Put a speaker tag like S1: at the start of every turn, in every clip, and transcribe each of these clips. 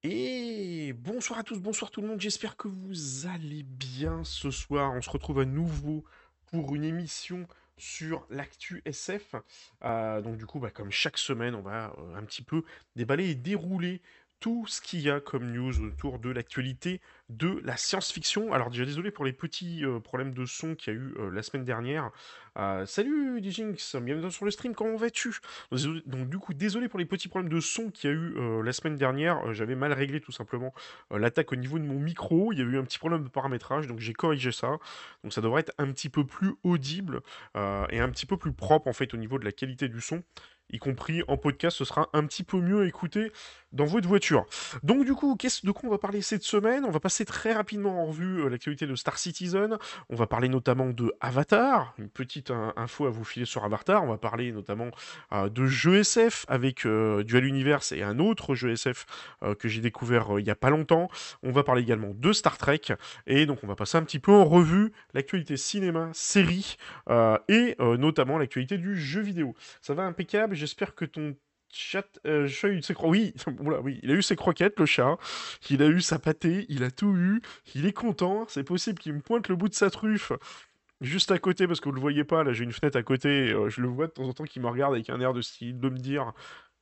S1: Et bonsoir à tous, bonsoir tout le monde, j'espère que vous allez bien ce soir. On se retrouve à nouveau pour une émission sur l'actu SF. Donc du coup, comme chaque semaine, on va un petit peu déballer et dérouler tout ce qu'il y a comme news autour de l'actualité de la science-fiction. Alors déjà désolé pour les petits problèmes de son qu'il y a eu la semaine dernière. Salut Dijinx, bienvenue sur le stream, comment vas-tu? Donc du coup, désolé pour les petits problèmes de son qu'il y a eu la semaine dernière. J'avais mal réglé tout simplement l'attaque au niveau de mon micro. Il y a eu un petit problème de paramétrage, donc j'ai corrigé ça. Donc ça devrait être un petit peu plus audible et un petit peu plus propre en fait au niveau de la qualité du son. Y compris en podcast, ce sera un petit peu mieux écouté dans votre voiture. Donc du coup, de quoi on va parler cette semaine? On va passer très rapidement en revue l'actualité de Star Citizen. On va parler notamment de Avatar, une petite info à vous filer sur Avatar. On va parler notamment de jeux SF avec Dual Universe et un autre jeu SF que j'ai découvert il y a pas longtemps. On va parler également de Star Trek et donc on va passer un petit peu en revue l'actualité cinéma, série et notamment l'actualité du jeu vidéo. Ça va impeccable, j'espère que ton chat a eu ses oui, oula, oui, il a eu ses croquettes, le chat. Il a eu sa pâtée, il a tout eu. Il est content. C'est possible qu'il me pointe le bout de sa truffe juste à côté parce que vous le voyez pas. Là, j'ai une fenêtre à côté. Je le vois de temps en temps qui me regarde avec un air de style de me dire.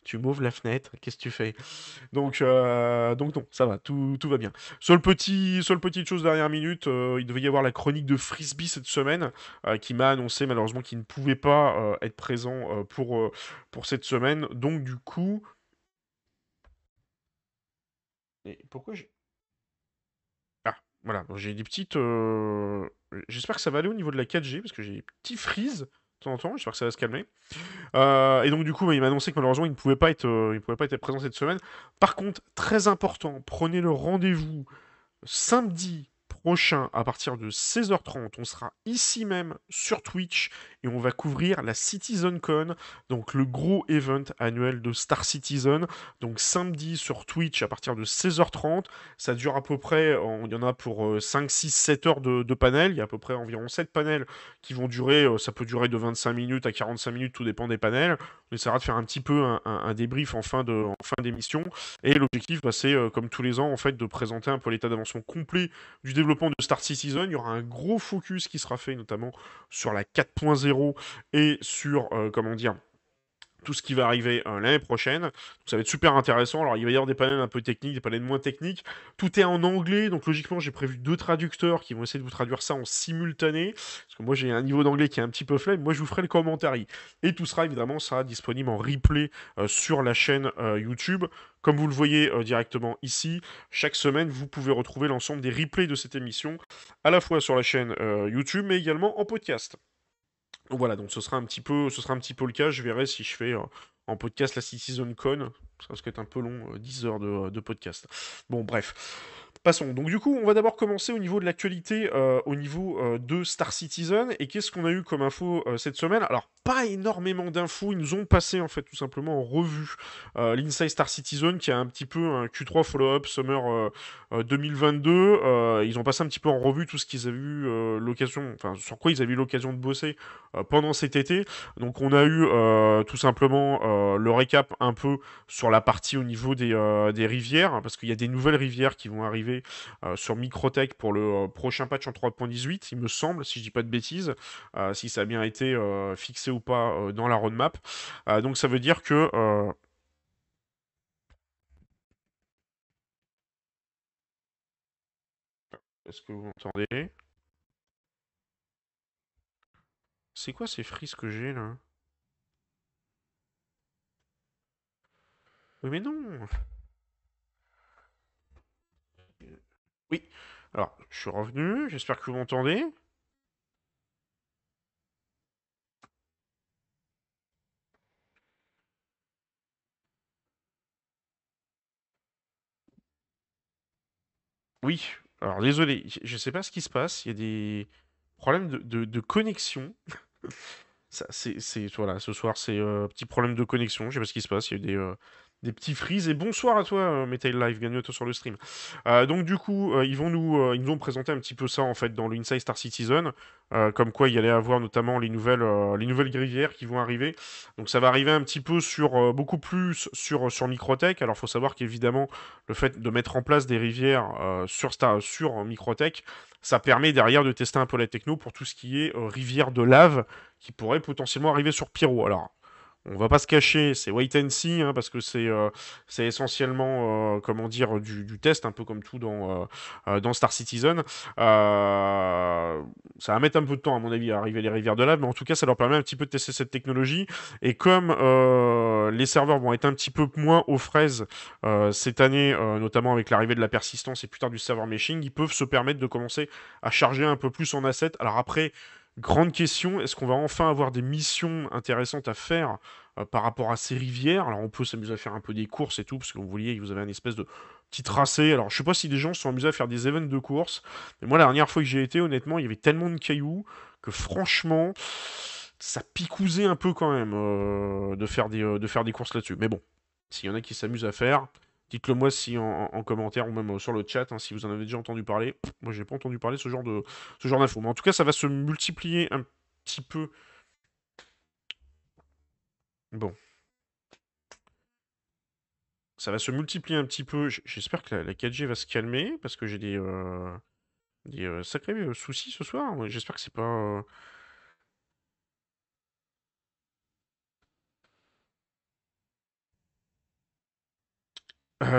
S1: Tu m'ouvres la fenêtre, qu'est-ce que tu fais? Donc non, ça va, tout va bien. Seule petite chose dernière minute, il devait y avoir la chronique de Frisbee cette semaine, qui m'a annoncé malheureusement qu'il ne pouvait pas être présent pour cette semaine. Donc du coup, et pourquoi j'ai... Ah, voilà, donc j'ai des petites... J'espère que ça va aller au niveau de la 4G, parce que j'ai des petits freeze de temps en temps, j'espère que ça va se calmer. Et donc du coup, il m'a annoncé que malheureusement, il pouvait pas être présent cette semaine. Par contre, très important, prenez le rendez-vous samedi prochain à partir de 16h30. On sera ici même sur Twitch et on va couvrir la CitizenCon, donc le gros event annuel de Star Citizen. Donc samedi sur Twitch à partir de 16h30. Ça dure à peu près, il y en a pour 5, 6, 7 heures de panel. Il y a à peu près environ 7 panels qui vont durer, ça peut durer de 25 minutes à 45 minutes, tout dépend des panels. On essaiera de faire un petit peu un débrief en fin d'émission. Et l'objectif, c'est, comme tous les ans, en fait, de présenter un peu l'état d'avancement complet du développement de Star Citizen. Il y aura un gros focus qui sera fait, notamment sur la 4.0 et sur, comment dire, tout ce qui va arriver l'année prochaine. Donc, ça va être super intéressant. Alors, il va y avoir des panels un peu techniques, des panels moins techniques. Tout est en anglais, donc logiquement, j'ai prévu deux traducteurs qui vont essayer de vous traduire ça en simultané. Parce que moi, j'ai un niveau d'anglais qui est un petit peu faible. Moi, je vous ferai le commentaire. Et tout sera évidemment sera disponible en replay sur la chaîne YouTube. Comme vous le voyez directement ici, chaque semaine, vous pouvez retrouver l'ensemble des replays de cette émission, à la fois sur la chaîne YouTube, mais également en podcast. Donc voilà, donc ce sera un petit peu le cas. Je verrai si je fais en podcast la Citizen Con. Ça risque d'être un peu long, 10 heures de podcast. Bon, bref. Passons. Donc du coup, on va d'abord commencer au niveau de l'actualité, au niveau de Star Citizen. Et qu'est-ce qu'on a eu comme info cette semaine? Alors, pas énormément d'infos. Ils nous ont passé, en fait, tout simplement en revue l'Inside Star Citizen, qui a un petit peu un Q3 follow-up Summer 2022. Ils ont passé un petit peu en revue tout ce qu'ils avaient eu l'occasion, enfin, sur quoi ils avaient eu l'occasion de bosser pendant cet été. Donc on a eu tout simplement le récap un peu sur la partie au niveau des rivières, hein, parce qu'il y a des nouvelles rivières qui vont arriver sur Microtech pour le prochain patch en 3.18, il me semble, si je dis pas de bêtises, si ça a bien été fixé ou pas dans la roadmap. Donc ça veut dire que... est-ce que vous m'entendez? C'est quoi ces frises que j'ai là? Oui mais non. Oui. Alors, je suis revenu, j'espère que vous m'entendez. Oui, alors désolé, je sais pas ce qui se passe, il y a des problèmes de connexion. Voilà, ce soir c'est petit problème de connexion, je sais pas ce qui se passe, il y a eu des petits freezes. Et bonsoir à toi, Metal Live, bienvenue à toi sur le stream. Donc du coup, ils nous ont présenté un petit peu ça en fait dans l'Inside Star Citizen, comme quoi il y allait avoir notamment les nouvelles rivières qui vont arriver. Donc ça va arriver un petit peu sur beaucoup plus sur Microtech. Alors faut savoir qu'évidemment le fait de mettre en place des rivières sur Microtech, ça permet derrière de tester un peu la techno pour tout ce qui est rivière de lave qui pourrait potentiellement arriver sur Pyro. Alors on va pas se cacher, c'est wait and see, hein, parce que c'est essentiellement, comment dire, du test, un peu comme tout dans Star Citizen. Ça va mettre un peu de temps, à mon avis, à arriver les rivières de lave, mais en tout cas, ça leur permet un petit peu de tester cette technologie. Et comme les serveurs vont être un petit peu moins aux fraises cette année, notamment avec l'arrivée de la persistance et plus tard du server meshing, ils peuvent se permettre de commencer à charger un peu plus en assets. Alors après, grande question, est-ce qu'on va enfin avoir des missions intéressantes à faire par rapport à ces rivières? Alors on peut s'amuser à faire un peu des courses et tout, parce que vous voyez, vous avez un espèce de petit tracé. Alors je sais pas si des gens se sont amusés à faire des events de course, mais moi la dernière fois que j'y ai été, honnêtement, il y avait tellement de cailloux que franchement, ça picousait un peu quand même de faire des courses là-dessus. Mais bon, s'il y en a qui s'amusent à faire, dites-le moi si en commentaire ou même sur le chat, hein, si vous en avez déjà entendu parler. Moi, j'ai pas entendu parler de ce genre d'infos. Mais en tout cas, ça va se multiplier un petit peu. Bon, ça va se multiplier un petit peu. J'espère que la 4G va se calmer parce que j'ai des sacrés soucis ce soir. J'espère que c'est pas.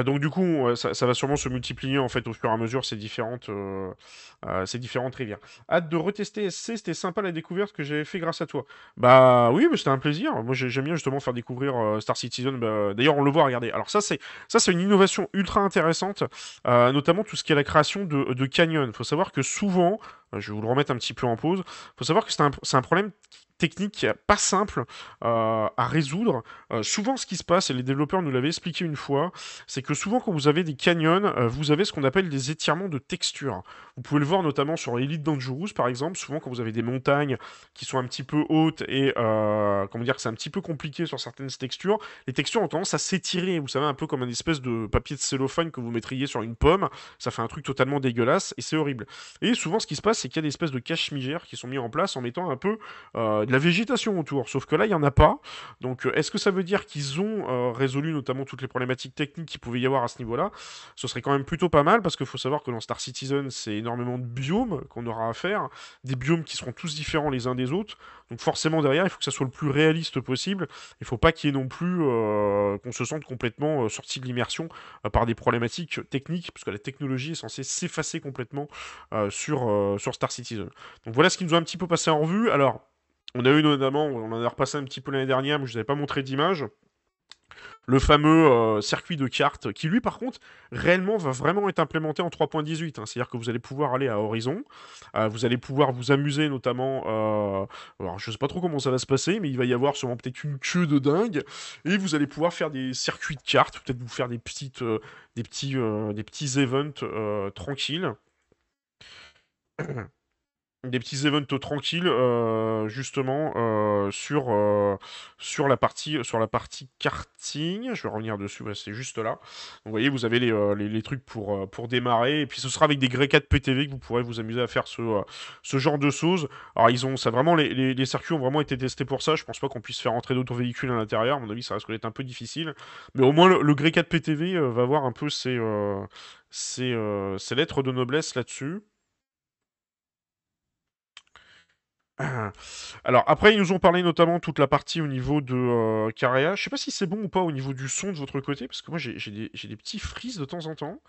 S1: Donc du coup, ça va sûrement se multiplier en fait au fur et à mesure ces différentes rivières. Hâte de retester SC, c'était sympa la découverte que j'avais fait grâce à toi. Bah oui, mais c'était un plaisir. Moi j'aime bien justement faire découvrir Star Citizen. Bah, d'ailleurs on le voit, regardez. Alors ça c'est une innovation ultra intéressante, notamment tout ce qui est la création de canyons. Faut savoir que souvent, je vais vous le remettre un petit peu en pause. Faut savoir que c'est un problème technique qui est pas simple à résoudre. Souvent, ce qui se passe, et les développeurs nous l'avaient expliqué une fois, c'est que souvent quand vous avez des canyons, vous avez ce qu'on appelle des étirements de texture. Vous pouvez le voir notamment sur Elite Dangerous par exemple, souvent quand vous avez des montagnes qui sont un petit peu hautes et comment dire que c'est un petit peu compliqué sur certaines textures, les textures ont tendance à s'étirer, vous savez, un peu comme un espèce de papier de cellophane que vous mettriez sur une pomme, ça fait un truc totalement dégueulasse et c'est horrible. Et souvent ce qui se passe, c'est qu'il y a des espèces de cache-migères qui sont mis en place en mettant un peu de la végétation autour, sauf que là il n'y en a pas. Donc, est-ce que ça veut dire qu'ils ont résolu notamment toutes les problématiques techniques qu'il pouvait y avoir à ce niveau-là? Ce serait quand même plutôt pas mal parce qu'il faut savoir que dans Star Citizen, c'est énormément de biomes qu'on aura à faire, des biomes qui seront tous différents les uns des autres. Donc, forcément, derrière, il faut que ça soit le plus réaliste possible. Il faut pas qu'il y ait non plus qu'on se sente complètement sorti de l'immersion par des problématiques techniques, parce que la technologie est censée s'effacer complètement sur Star Citizen. Donc, voilà ce qui nous a un petit peu passé en revue. Alors, on a eu notamment, on en a repassé un petit peu l'année dernière, mais je vous avais pas montré d'image, le fameux circuit de cartes, qui lui par contre, réellement va vraiment être implémenté en 3.18, hein. C'est-à-dire que vous allez pouvoir aller à Horizon, vous allez pouvoir vous amuser notamment, alors je sais pas trop comment ça va se passer, mais il va y avoir sûrement peut-être une queue de dingue, et vous allez pouvoir faire des circuits de cartes, peut-être vous faire des petits events tranquilles. Des petits events tranquilles justement sur la partie karting. Je vais revenir dessus, ouais, c'est juste là. Donc, vous voyez, vous avez les trucs pour démarrer, et puis ce sera avec des grès 4 PTV que vous pourrez vous amuser à faire ce genre de choses. Alors ils ont ça vraiment les circuits ont vraiment été testés pour ça. Je pense pas qu'on puisse faire entrer d'autres véhicules à l'intérieur. À mon avis, ça risque d'être un peu difficile. Mais au moins le grès 4 PTV va avoir un peu ses lettres de noblesse là-dessus. Alors après, ils nous ont parlé notamment toute la partie au niveau de Carrea. Je sais pas si c'est bon ou pas au niveau du son de votre côté, parce que moi j'ai des petits frises de temps en temps.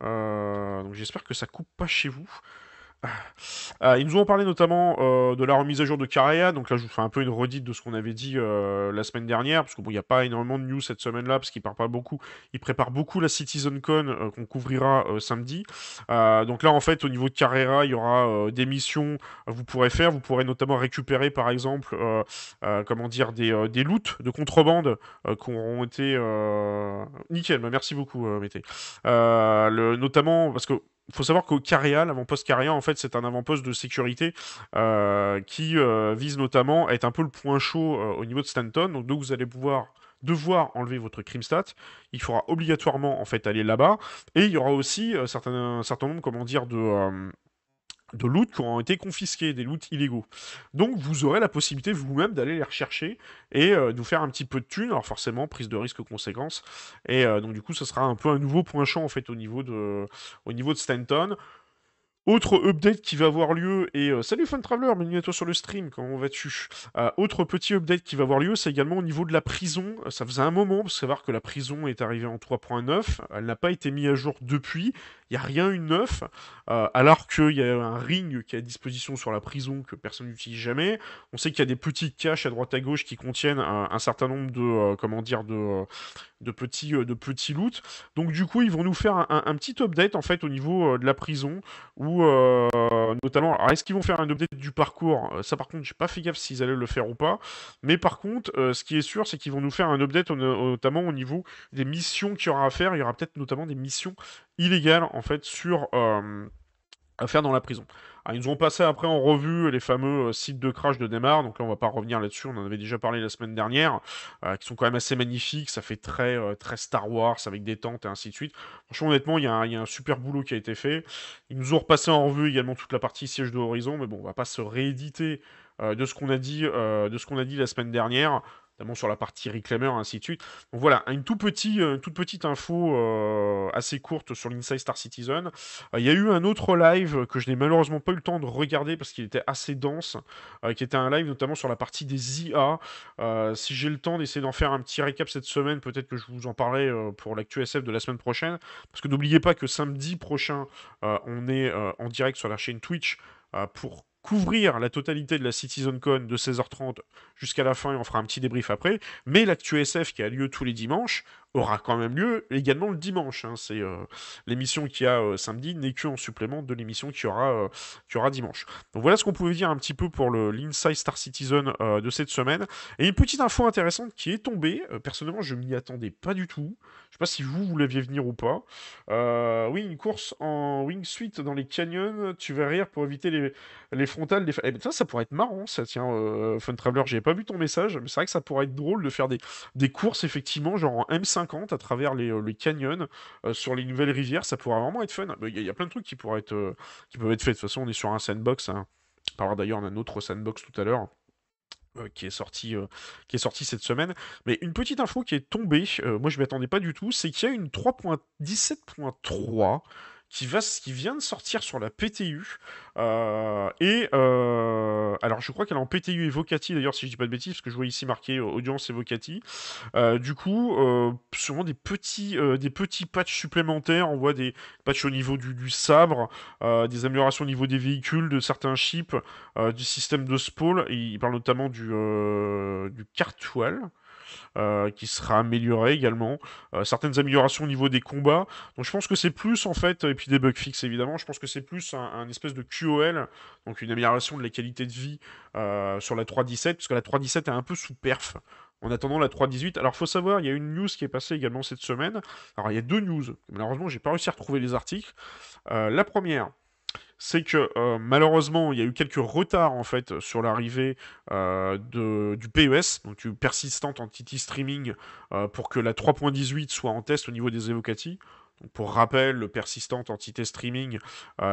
S1: Donc j'espère que ça coupe pas chez vous. Ils nous ont parlé notamment de la remise à jour de Carrea, donc là je vous fais un peu une redite de ce qu'on avait dit la semaine dernière, parce que bon, il n'y a pas énormément de news cette semaine-là, parce qu'ils préparent beaucoup la CitizenCon qu'on couvrira samedi. Donc là en fait au niveau de Carrera, il y aura des missions que vous pourrez faire, vous pourrez notamment récupérer par exemple, comment dire, des loots de contrebande qui auront été... Nickel, bah, merci beaucoup Mété. Notamment parce que faut savoir qu'au Carrea, l'avant-poste Carrea, en fait, c'est un avant-poste de sécurité qui vise notamment à être un peu le point chaud au niveau de Stanton. Donc, vous allez pouvoir devoir enlever votre crime stat, il faudra obligatoirement en fait aller là-bas. Et il y aura aussi un certain nombre, comment dire, de loot qui auront été confisqués, des loots illégaux. Donc vous aurez la possibilité vous-même d'aller les rechercher et de vous faire un petit peu de thunes, alors forcément prise de risque conséquence. Et donc du coup ce sera un peu un nouveau point champ en fait au niveau de Stanton. Autre update qui va avoir lieu, et salut Fun Traveler, bienvenue à toi sur le stream, comment vas-tu? Autre petit update qui va avoir lieu, c'est également au niveau de la prison. Ça faisait un moment, pour savoir que la prison est arrivée en 3.9, elle n'a pas été mise à jour depuis, il n'y a rien eu de neuf, alors qu'il y a un ring qui est à disposition sur la prison que personne n'utilise jamais. On sait qu'il y a des petites caches à droite à gauche qui contiennent un certain nombre de, comment dire, de petits loots. Donc du coup, ils vont nous faire un petit update en fait au niveau de la prison où notamment, alors est-ce qu'ils vont faire un update du parcours? Ça par contre, j'ai pas fait gaffe s'ils allaient le faire ou pas. Mais par contre, ce qui est sûr, c'est qu'ils vont nous faire un update notamment au niveau des missions qu'il y aura à faire. Il y aura peut-être notamment des missions illégales en fait sur à faire dans la prison. Alors, ils nous ont passé après en revue les fameux sites de crash de Neymar, donc là on va pas revenir là-dessus, on en avait déjà parlé la semaine dernière, qui sont quand même assez magnifiques, ça fait très Star Wars avec des tentes et ainsi de suite. Franchement honnêtement, il y a un super boulot qui a été fait. Ils nous ont repassé en revue également toute la partie siège de Horizon, mais bon, on va pas se rééditer de ce qu'on a dit la semaine dernière, notamment sur la partie Reclaimer, ainsi de suite. Donc voilà, une toute petite info assez courte sur l'Inside Star Citizen. Il y a eu un autre live que je n'ai malheureusement pas eu le temps de regarder parce qu'il était assez dense, qui était un live notamment sur la partie des IA. Si j'ai le temps d'essayer d'en faire un petit récap cette semaine, peut-être que je vous en parlerai pour l'actu SF de la semaine prochaine. Parce que n'oubliez pas que samedi prochain, on est en direct sur la chaîne Twitch pour couvrir la totalité de la CitizenCon de 16h30 jusqu'à la fin et on fera un petit débrief après. Mais l'actu SF qui a lieu tous les dimanches aura quand même lieu également le dimanche. Hein. C'est l'émission qu'il y a samedi n'est qu'en supplément de l'émission qu'il y aura dimanche. Donc voilà ce qu'on pouvait dire un petit peu pour l'Inside Star Citizen de cette semaine. Et une petite info intéressante qui est tombée. Personnellement, je m'y attendais pas du tout. Je sais pas si vous l'aviez venir ou pas. Oui, une course en wingsuit dans les canyons, tu vas rire pour éviter les frontales. Eh ben, ça pourrait être marrant, ça, tiens, Fun Traveler, j'avais pas vu ton message, mais c'est vrai que ça pourrait être drôle de faire des courses, effectivement, genre en M50 à travers les canyons sur les nouvelles rivières, ça pourrait vraiment être fun. Il y a plein de trucs qui peuvent être faits. De toute façon, on est sur un sandbox. Hein. On parlera d'ailleurs d'un autre sandbox tout à l'heure. Qui est sorti cette semaine. Mais une petite info qui est tombée, moi je m'y attendais pas du tout, c'est qu'il y a une 3.17.3 qui vient de sortir sur la PTU. Alors je crois qu'elle est en PTU et Vocati d'ailleurs, si je dis pas de bêtises, parce que je vois ici marqué audience et Vocati. Du coup, sûrement des petits patchs supplémentaires. On voit des patchs au niveau du sabre, des améliorations au niveau des véhicules, de certains chips, du système de spawn. Il parle notamment du cartwheel. Qui sera amélioré également. Certaines améliorations au niveau des combats. Donc je pense que c'est plus en fait, et puis des bugs fixes évidemment, je pense que c'est plus un espèce de QOL, donc une amélioration de la qualité de vie sur la 3.17, puisque la 3.17 est un peu sous perf. En attendant la 3.18, alors faut savoir, il y a une news qui est passée également cette semaine. Alors il y a deux news. Malheureusement, j'ai pas réussi à retrouver les articles. La première, c'est que malheureusement, il y a eu quelques retards en fait sur l'arrivée du PES, donc du Persistent Entity Streaming, pour que la 3.18 soit en test au niveau des Evocati. Donc, pour rappel, le Persistent Entity Streaming,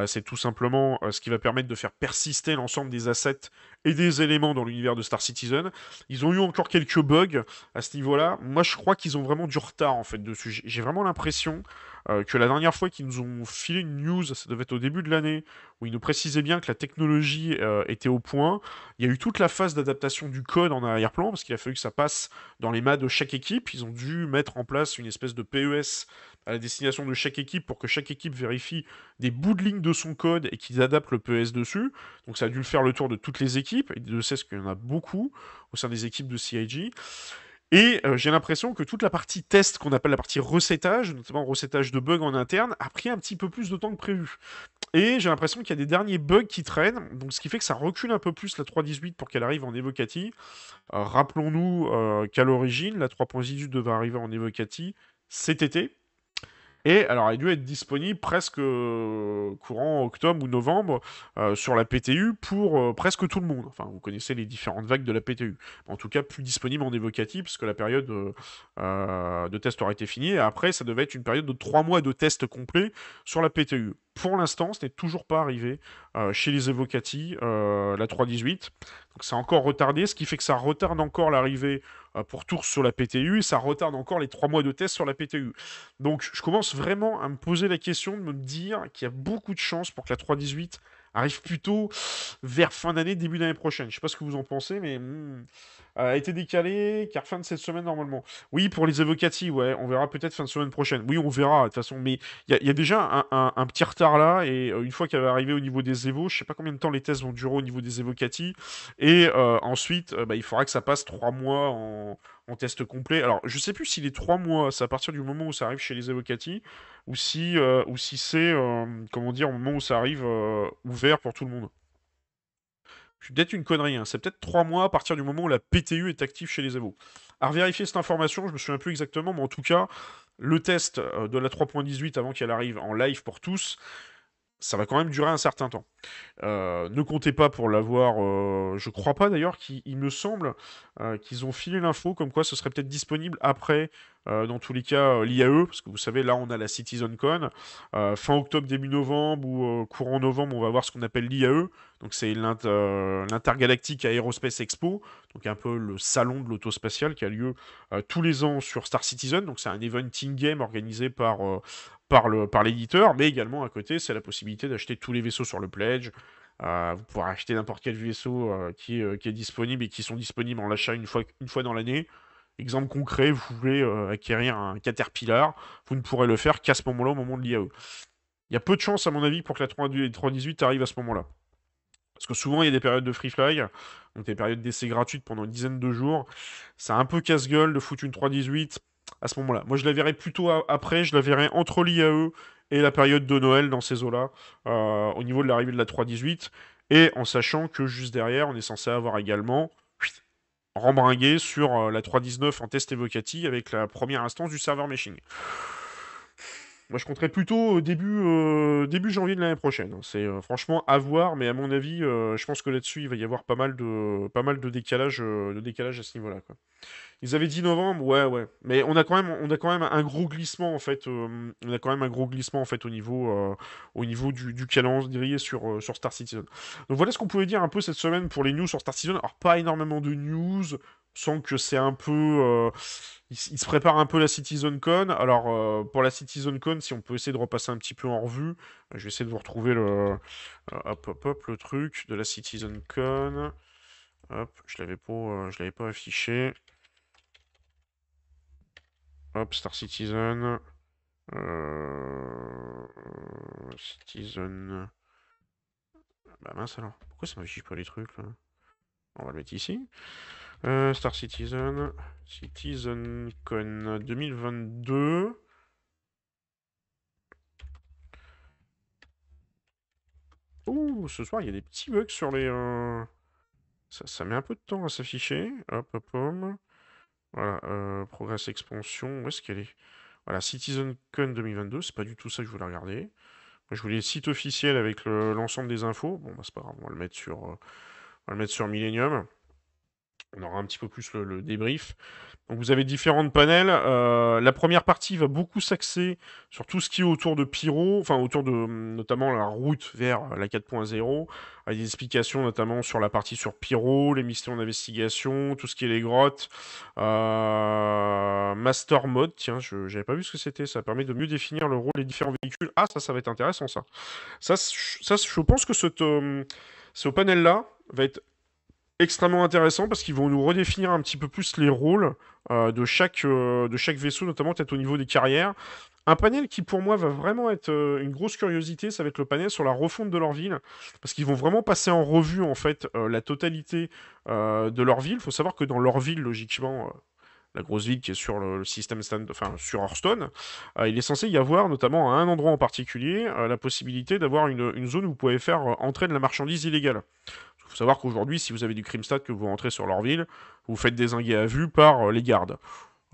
S1: c'est tout simplement ce qui va permettre de faire persister l'ensemble des assets et des éléments dans l'univers de Star Citizen. Ils ont eu encore quelques bugs à ce niveau-là. Moi, je crois qu'ils ont vraiment du retard en fait dessus. J'ai vraiment l'impression que la dernière fois qu'ils nous ont filé une news, ça devait être au début de l'année, où ils nous précisaient bien que la technologie était au point. Il y a eu toute la phase d'adaptation du code en arrière-plan, parce qu'il a fallu que ça passe dans les mains de chaque équipe. Ils ont dû mettre en place une espèce de PES à la destination de chaque équipe pour que chaque équipe vérifie des bouts de ligne de son code et qu'ils adaptent le PES dessus. Donc ça a dû le faire le tour de toutes les équipes, et de ce qu'il y en a beaucoup au sein des équipes de CIG. Et j'ai l'impression que toute la partie test, qu'on appelle la partie recettage, notamment recettage de bugs en interne, a pris un petit peu plus de temps que prévu. Et j'ai l'impression qu'il y a des derniers bugs qui traînent, donc ce qui fait que ça recule un peu plus la 3.18 pour qu'elle arrive en Evocati. Rappelons-nous qu'à l'origine, la 3.18 devait arriver en Evocati cet été. Et alors, elle a dû être disponible presque courant octobre ou novembre sur la PTU pour presque tout le monde. Enfin, vous connaissez les différentes vagues de la PTU. En tout cas, plus disponible en évocatif, parce que la période de test aurait été finie. Et après, ça devait être une période de 3 mois de test complet sur la PTU. Pour l'instant, ce n'est toujours pas arrivé chez les évocati, la 3.18. Donc c'est encore retardé, ce qui fait que ça retarde encore l'arrivée pour tous sur la PTU et ça retarde encore les 3 mois de test sur la PTU. Donc je commence vraiment à me poser la question de me dire qu'il y a beaucoup de chances pour que la 3.18 arrive plutôt vers fin d'année, début d'année prochaine. Je sais pas ce que vous en pensez, mais a été décalé car fin de cette semaine normalement. Oui, pour les évocati, ouais, on verra peut-être fin de semaine prochaine. Oui, on verra de toute façon, mais il y a déjà un petit retard là et une fois qu'elle va arriver au niveau des évos, je sais pas combien de temps les tests vont durer au niveau des évocati et ensuite, bah, il faudra que ça passe 3 mois en test complet. Alors, je sais plus si les 3 mois, c'est à partir du moment où ça arrive chez les évocati ou si c'est, comment dire, au moment où ça arrive ouvert pour tout le monde. Je suis peut-être une connerie, hein. C'est peut-être 3 mois à partir du moment où la PTU est active chez les évos. À revérifier cette information, je me souviens plus exactement, mais en tout cas, le test de la 3.18 avant qu'elle arrive en live pour tous, ça va quand même durer un certain temps. Ne comptez pas pour l'avoir. Je crois pas d'ailleurs qu'il me semble qu'ils ont filé l'info comme quoi ce serait peut-être disponible après, dans tous les cas, l'IAE, parce que vous savez, là on a la CitizenCon. Fin octobre, début novembre ou courant novembre, on va voir ce qu'on appelle l'IAE. Donc c'est l'Intergalactic Aerospace Expo, donc un peu le salon de l'autospatial qui a lieu tous les ans sur Star Citizen. Donc c'est un eventing game organisé par l'éditeur, mais également à côté, c'est la possibilité d'acheter tous les vaisseaux sur le pledge. Vous pourrez acheter n'importe quel vaisseau qui est disponible et qui sont disponibles en l'achat une fois dans l'année. Exemple concret, vous voulez acquérir un Caterpillar, vous ne pourrez le faire qu'à ce moment-là, au moment de l'IAE. Il y a peu de chances, à mon avis, pour que la 3.18 arrive à ce moment-là. Parce que souvent, il y a des périodes de free fly, donc des périodes d'essai gratuites pendant une dizaine de jours. C'est un peu casse-gueule de foutre une 3.18 à ce moment-là. Moi, je la verrais plutôt après, je la verrais entre l'IAE et la période de Noël dans ces eaux-là, au niveau de l'arrivée de la 3.18, et en sachant que juste derrière, on est censé avoir également rembringué sur la 3.19 en test évocati avec la première instance du serveur meshing. Moi, je compterais plutôt début janvier de l'année prochaine. C'est franchement à voir, mais à mon avis, je pense que là-dessus, il va y avoir pas mal de décalage à ce niveau-là, quoi. Ils avaient dit novembre, ouais, ouais. Mais on a quand même un gros glissement en fait. On a quand même un gros glissement en fait au niveau du calendrier sur Star Citizen. Donc voilà ce qu'on pouvait dire un peu cette semaine pour les news sur Star Citizen. Alors pas énormément de news, sans que c'est un peu. Il se prépare un peu la CitizenCon. Alors pour la CitizenCon, si on peut essayer de repasser un petit peu en revue, je vais essayer de vous retrouver le truc de la CitizenCon. Hop, je l'avais pas affiché. Hop, Star Citizen. Euh... Citizen. Bah mince alors. Pourquoi ça m'affiche pas les trucs là? On va le mettre ici. Star Citizen. CitizenCon 2022. Ouh, ce soir il y a des petits bugs sur les. Ça met un peu de temps à s'afficher. Hop, hop, hop. Voilà. Progress Expansion. Où est-ce qu'elle est? Voilà, CitizenCon 2022. C'est pas du tout ça que je voulais regarder. Moi, je voulais le site officiel avec l'ensemble des infos. Bon, bah, c'est pas grave, on va le mettre sur Millennium. On aura un petit peu plus le débrief. Donc vous avez différentes panels. La première partie va beaucoup s'axer sur tout ce qui est autour de Pyro, enfin autour de notamment la route vers la 4.0, avec des explications notamment sur la partie sur Pyro, les missions d'investigation, tout ce qui est les grottes. Master Mode, tiens, j'avais pas vu ce que c'était. Ça permet de mieux définir le rôle des différents véhicules. Ah, ça va être intéressant ça. Ça, je pense que ce panel-là va être extrêmement intéressant parce qu'ils vont nous redéfinir un petit peu plus les rôles de chaque vaisseau, notamment peut-être au niveau des carrières. Un panel qui pour moi va vraiment être une grosse curiosité, ça va être le panel sur la refonte de leur ville, parce qu'ils vont vraiment passer en revue en fait la totalité de leur ville. Il faut savoir que dans leur ville, logiquement, la grosse ville qui est sur le système stand, enfin sur Hearthstone, il est censé y avoir, notamment à un endroit en particulier, la possibilité d'avoir une zone où vous pouvez faire entrer de la marchandise illégale. Il faut savoir qu'aujourd'hui, si vous avez du Crimstad que vous rentrez sur leur ville, vous faites dézinguer à vue par les gardes.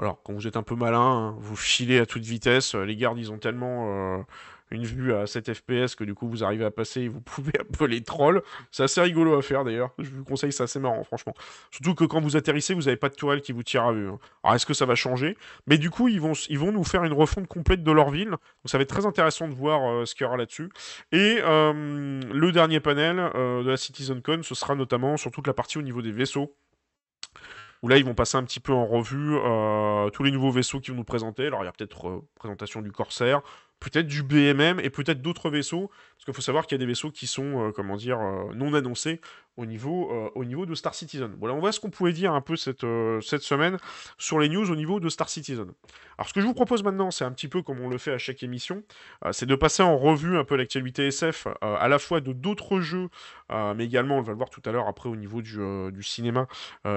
S1: Alors, quand vous êtes un peu malin, hein, vous filez à toute vitesse. Les gardes, ils ont tellement une vue à 7 FPS que du coup, vous arrivez à passer et vous pouvez un peu les trolls. C'est assez rigolo à faire d'ailleurs. Je vous conseille, c'est assez marrant, franchement. Surtout que quand vous atterrissez, vous n'avez pas de tourelle qui vous tire à vue, hein. Alors, est-ce que ça va changer? Mais du coup, ils vont nous faire une refonte complète de leur ville. Donc, ça va être très intéressant de voir ce qu'il y aura là-dessus. Et le dernier panel de la CitizenCon, ce sera notamment sur toute la partie au niveau des vaisseaux où là ils vont passer un petit peu en revue tous les nouveaux vaisseaux qu'ils vont nous présenter. Alors il y a peut-être présentation du Corsair, peut-être du BMM et peut-être d'autres vaisseaux, parce qu'il faut savoir qu'il y a des vaisseaux qui sont, comment dire, non annoncés au niveau de Star Citizen. Voilà, on voit ce qu'on pouvait dire un peu cette semaine sur les news au niveau de Star Citizen. Alors ce que je vous propose maintenant, c'est un petit peu comme on le fait à chaque émission, c'est de passer en revue un peu l'actualité SF, à la fois de d'autres jeux, mais également, on va le voir tout à l'heure après au niveau du cinéma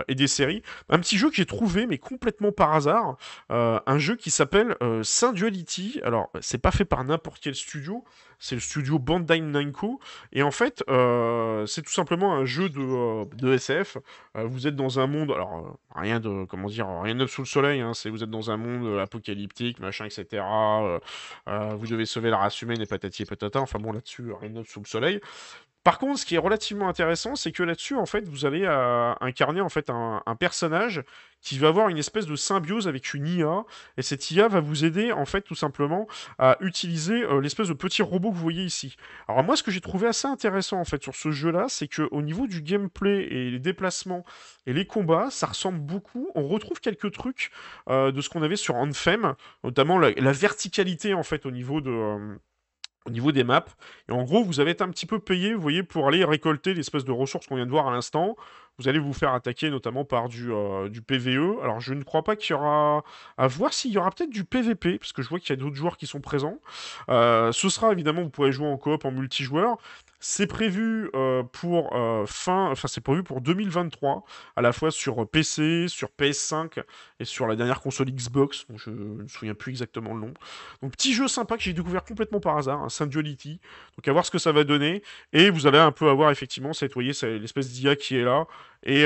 S1: et des séries. Un petit jeu que j'ai trouvé, mais complètement par hasard. Un jeu qui s'appelle Synduality. Alors, c'est pas fait par n'importe quel studio. C'est le studio Bandai Namco. Et en fait, c'est tout simplement un jeu de SF. Vous êtes dans un monde. Alors, rien de. Comment dire? Rien de neuf sous le soleil, hein. Vous êtes dans un monde apocalyptique, machin, etc. Vous devez sauver la race humaine et patati et patata. Enfin bon, là-dessus, rien de neuf sous le soleil. Par contre, ce qui est relativement intéressant, c'est que là-dessus, en fait, vous allez incarner en fait un personnage qui va avoir une espèce de symbiose avec une IA, et cette IA va vous aider en fait tout simplement à utiliser l'espèce de petit robot que vous voyez ici. Alors moi, ce que j'ai trouvé assez intéressant en fait sur ce jeu-là, c'est que au niveau du gameplay et les déplacements et les combats, ça ressemble beaucoup. On retrouve quelques trucs de ce qu'on avait sur Anthem, notamment la verticalité en fait au niveau des maps. Et en gros, vous allez être un petit peu payé, vous voyez, pour aller récolter l'espèce de ressources qu'on vient de voir à l'instant. Vous allez vous faire attaquer notamment par du PVE. Alors, je ne crois pas qu'il y aura... À voir s'il y aura peut-être du PVP, parce que je vois qu'il y a d'autres joueurs qui sont présents. Ce sera évidemment, vous pourrez jouer en coop, en multijoueur. C'est prévu enfin c'est prévu pour 2023, à la fois sur PC, sur PS5 et sur la dernière console Xbox, dont je ne me souviens plus exactement le nom. Donc petit jeu sympa que j'ai découvert complètement par hasard, un Synduality. Donc à voir ce que ça va donner. Et vous allez un peu avoir effectivement cette, vous voyez, c'est l'espèce d'IA qui est là. Et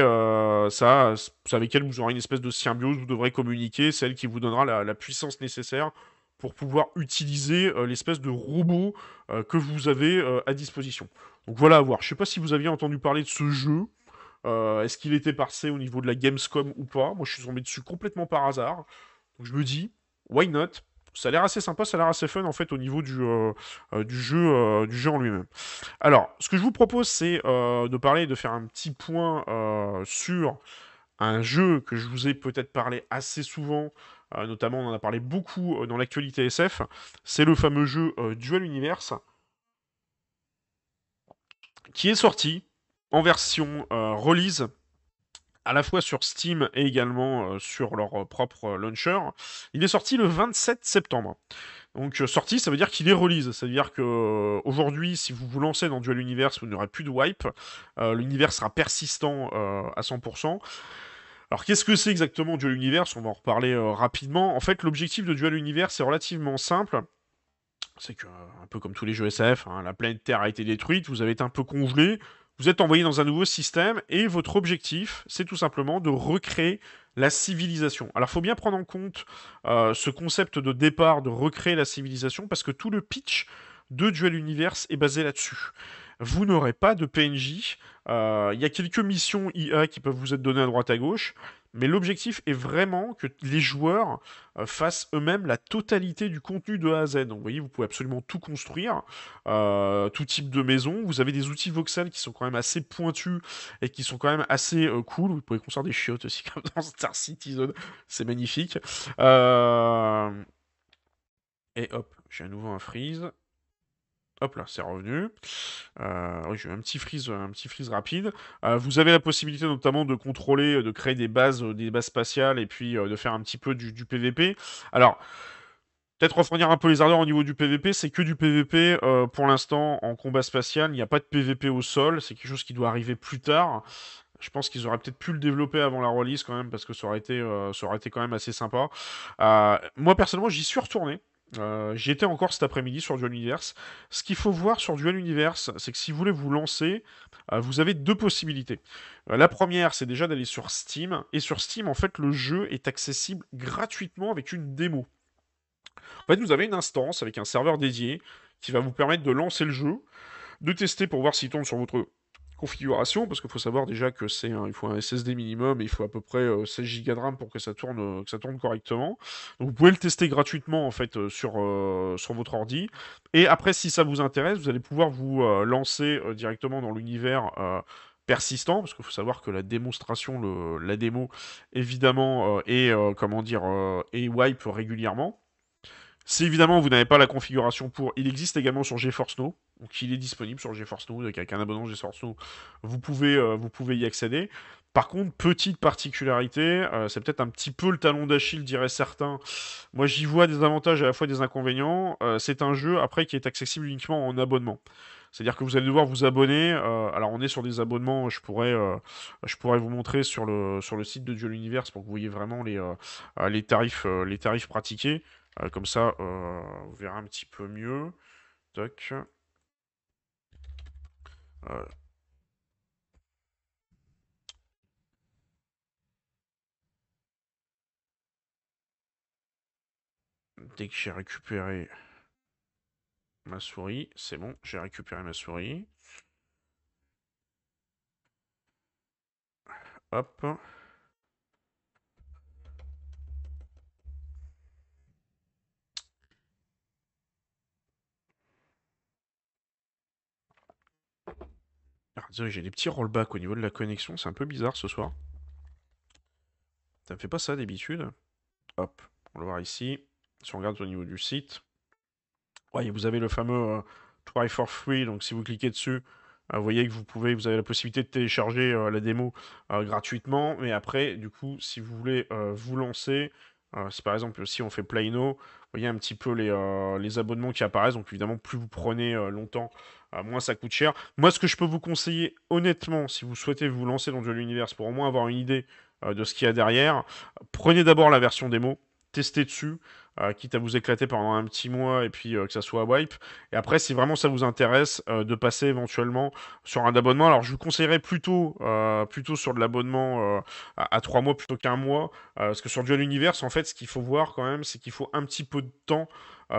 S1: ça, c'est avec elle vous aurez une espèce de symbiose, vous devrez communiquer, c'est elle qui vous donnera la puissance nécessaire pour pouvoir utiliser l'espèce de robot que vous avez à disposition. Donc voilà à voir. Je sais pas si vous aviez entendu parler de ce jeu. Est-ce qu'il était passé au niveau de la Gamescom ou pas? Moi je suis tombé dessus complètement par hasard. Donc je me dis, why not? Ça a l'air assez sympa, ça a l'air assez fun en fait au niveau du jeu en lui-même. Alors, ce que je vous propose, c'est de parler, de faire un petit point sur un jeu que je vous ai peut-être parlé assez souvent, notamment on en a parlé beaucoup dans l'actualité SF. C'est le fameux jeu Dual Universe qui est sorti en version release à la fois sur Steam et également sur leur propre launcher. Il est sorti le 27 septembre. Donc sorti, ça veut dire qu'il est release. Ça veut dire que aujourd'hui, si vous vous lancez dans Dual Universe, vous n'aurez plus de wipe. L'univers sera persistant à 100%. Alors qu'est-ce que c'est exactement Dual Universe? On va en reparler rapidement. En fait, l'objectif de Dual Universe est relativement simple. C'est que, un peu comme tous les jeux SF, hein, la planète Terre a été détruite, vous avez été un peu congelé, vous êtes envoyé dans un nouveau système, et votre objectif, c'est tout simplement de recréer la civilisation. Alors, il faut bien prendre en compte ce concept de départ, de recréer la civilisation, parce que tout le pitch de Duel Universe est basé là-dessus. Vous n'aurez pas de PNJ, il y a quelques missions IA qui peuvent vous être données à droite à gauche, mais l'objectif est vraiment que les joueurs fassent eux-mêmes la totalité du contenu de A à Z. Donc vous voyez, vous pouvez absolument tout construire, tout type de maison. Vous avez des outils voxels qui sont quand même assez pointus et qui sont quand même assez cool. Vous pouvez construire des chiottes aussi comme dans Star Citizen. C'est magnifique. Euh, Et hop, j'ai à nouveau un freeze. Hop là, c'est revenu. Oui, j'ai eu un petit freeze rapide. Vous avez la possibilité notamment de contrôler, de créer des bases spatiales et puis de faire un petit peu du PVP. Alors, peut-être refroidir un peu les ardeurs au niveau du PVP, c'est que du PVP pour l'instant en combat spatial. Il n'y a pas de PVP au sol, c'est quelque chose qui doit arriver plus tard. Je pense qu'ils auraient peut-être pu le développer avant la release quand même, parce que ça aurait été quand même assez sympa. Moi personnellement, j'y suis retourné. J'y étais encore cet après-midi sur Duel Universe. Ce qu'il faut voir sur Duel Universe, c'est que si vous voulez vous lancer, vous avez deux possibilités. La première, c'est déjà d'aller sur Steam. Et sur Steam, en fait, le jeu est accessible gratuitement avec une démo. En fait, vous avez une instance avec un serveur dédié qui va vous permettre de lancer le jeu, de tester pour voir s'il tourne sur votre configuration, parce qu'il faut savoir déjà que il faut un SSD minimum et il faut à peu près 16 Go de RAM pour que ça tourne correctement. Donc vous pouvez le tester gratuitement en fait sur votre ordi. Et après, si ça vous intéresse, vous allez pouvoir vous lancer directement dans l'univers persistant, parce qu'il faut savoir que la démonstration, la démo, évidemment, comment dire, est wipe régulièrement. Si évidemment vous n'avez pas la configuration pour, il existe également sur GeForce Now, donc il est disponible sur GeForce Now, donc avec un abonnement GeForce Now, vous pouvez y accéder. Par contre, petite particularité, c'est peut-être un petit peu le talon d'Achille, diraient certains. Moi, j'y vois des avantages et à la fois des inconvénients. C'est un jeu, après, qui est accessible uniquement en abonnement. C'est-à-dire que vous allez devoir vous abonner. Alors, on est sur des abonnements, je pourrais vous montrer sur le site de Duel Universe pour que vous voyez vraiment les tarifs pratiqués. Comme ça, vous verrez un petit peu mieux. Toc. Euh, dès que j'ai récupéré ma souris, c'est bon, j'ai récupéré ma souris. Hop. Ah, désolé, j'ai des petits rollbacks au niveau de la connexion, c'est un peu bizarre ce soir. Ça me fait pas ça d'habitude. Hop, on va voir ici. Si on regarde au niveau du site. Ouais, vous avez le fameux Try for Free, donc si vous cliquez dessus, vous voyez que vous avez la possibilité de télécharger la démo gratuitement, mais après, du coup, si vous voulez vous lancer, si par exemple, si on fait Play Now, vous voyez un petit peu les abonnements qui apparaissent, donc évidemment, plus vous prenez longtemps, moins ça coûte cher. Moi, ce que je peux vous conseiller, honnêtement, si vous souhaitez vous lancer dans Duel Universe pour au moins avoir une idée de ce qu'il y a derrière, prenez d'abord la version démo, testez dessus, quitte à vous éclater pendant un petit mois et puis que ça soit wipe. Et après, si vraiment ça vous intéresse, de passer éventuellement sur un abonnement. Alors, je vous conseillerais plutôt sur de l'abonnement à 3 mois plutôt qu'un mois. Parce que sur Dual Universe, en fait, ce qu'il faut voir quand même, c'est qu'il faut un petit peu de temps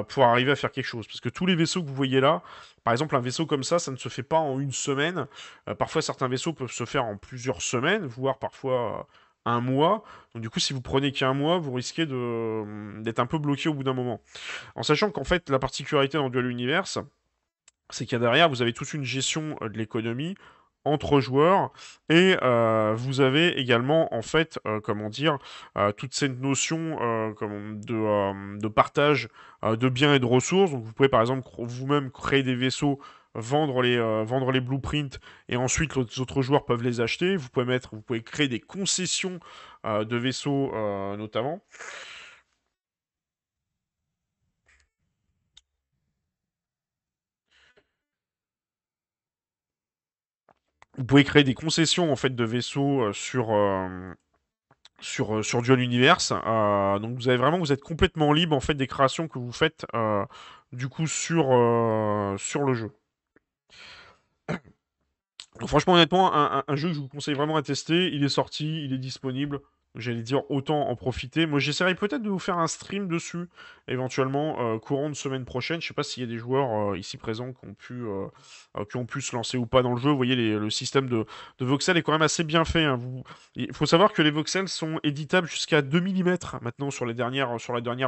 S1: pour arriver à faire quelque chose. Parce que tous les vaisseaux que vous voyez là, par exemple, un vaisseau comme ça ne se fait pas en une semaine. Parfois, certains vaisseaux peuvent se faire en plusieurs semaines, voire parfois un mois. Donc du coup, si vous prenez qu'un mois, vous risquez d'être un peu bloqué au bout d'un moment. En sachant qu'en fait, la particularité dans Duel Universe, c'est qu'il y a derrière, vous avez toute une gestion de l'économie entre joueurs et vous avez également en fait comment dire toute cette notion de partage de biens et de ressources. Donc vous pouvez par exemple vous-même créer des vaisseaux, vendre les blueprints et ensuite les autres joueurs peuvent les acheter. Vous pouvez créer des concessions de vaisseaux notamment. Vous pouvez créer des concessions en fait de vaisseaux sur Dual Universe. Donc vous êtes complètement libre en fait des créations que vous faites du coup sur le jeu. Donc, franchement, honnêtement, un jeu que je vous conseille vraiment à tester. Il est sorti, il est disponible. J'allais dire autant en profiter. Moi, j'essaierai peut-être de vous faire un stream dessus, éventuellement courant de semaine prochaine. Je sais pas s'il y a des joueurs ici présents qui ont pu se lancer ou pas dans le jeu. Vous voyez, le système de voxels est quand même assez bien fait, hein. Il faut savoir que les voxels sont éditables jusqu'à 2 mm maintenant sur la dernière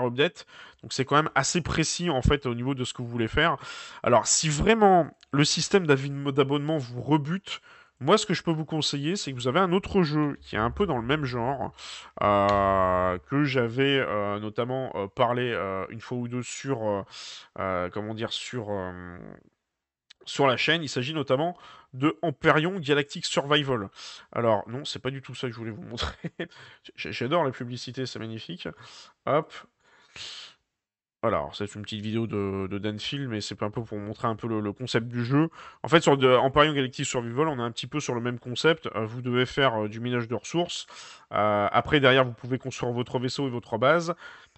S1: update. Donc c'est quand même assez précis en fait au niveau de ce que vous voulez faire. Alors, si vraiment le système d'abonnement vous rebute, moi, ce que je peux vous conseiller, c'est que vous avez un autre jeu qui est un peu dans le même genre, que j'avais notamment parlé une fois ou deux comment dire, sur la chaîne. Il s'agit notamment de Empyrion Galactic Survival. Alors, non, c'est pas du tout ça que je voulais vous montrer. J'adore la publicité, c'est magnifique. Hop, voilà, alors c'est une petite vidéo de Danfield, mais c'est un peu pour montrer un peu le concept du jeu. En fait, sur Empyrean Galactic Survival, on est un petit peu sur le même concept. Vous devez faire du minage de ressources. Après, derrière, vous pouvez construire votre vaisseau et votre base.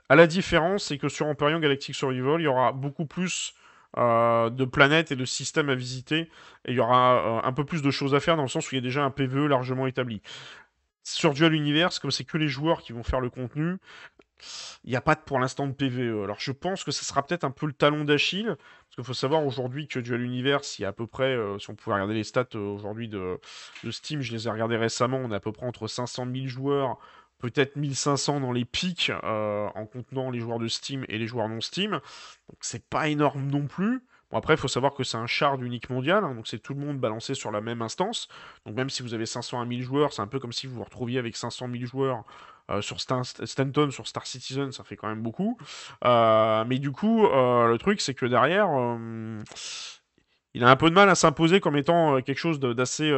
S1: À la différence, c'est que sur Empyrean Galactic Survival, il y aura beaucoup plus de planètes et de systèmes à visiter, et il y aura un peu plus de choses à faire dans le sens où il y a déjà un PvE largement établi. Sur Dual Universe, comme c'est que les joueurs qui vont faire le contenu, il n'y a pas pour l'instant de PvE. Alors je pense que ça sera peut-être un peu le talon d'Achille, parce qu'il faut savoir aujourd'hui que Dual Universe, il y a à peu près, si on pouvait regarder les stats aujourd'hui de Steam, je les ai regardés récemment, on a à peu près entre 500 000 joueurs, peut-être 1500 dans les pics, en contenant les joueurs de Steam et les joueurs non Steam. Donc c'est pas énorme non plus. Bon après, il faut savoir que c'est un shard unique mondial, hein, donc c'est tout le monde balancé sur la même instance. Donc même si vous avez 500 à 1000 joueurs, c'est un peu comme si vous vous retrouviez avec 500 000 joueurs sur Stanton, sur Star Citizen, ça fait quand même beaucoup. Mais du coup, le truc, c'est que derrière, il a un peu de mal à s'imposer comme étant quelque chose d'assez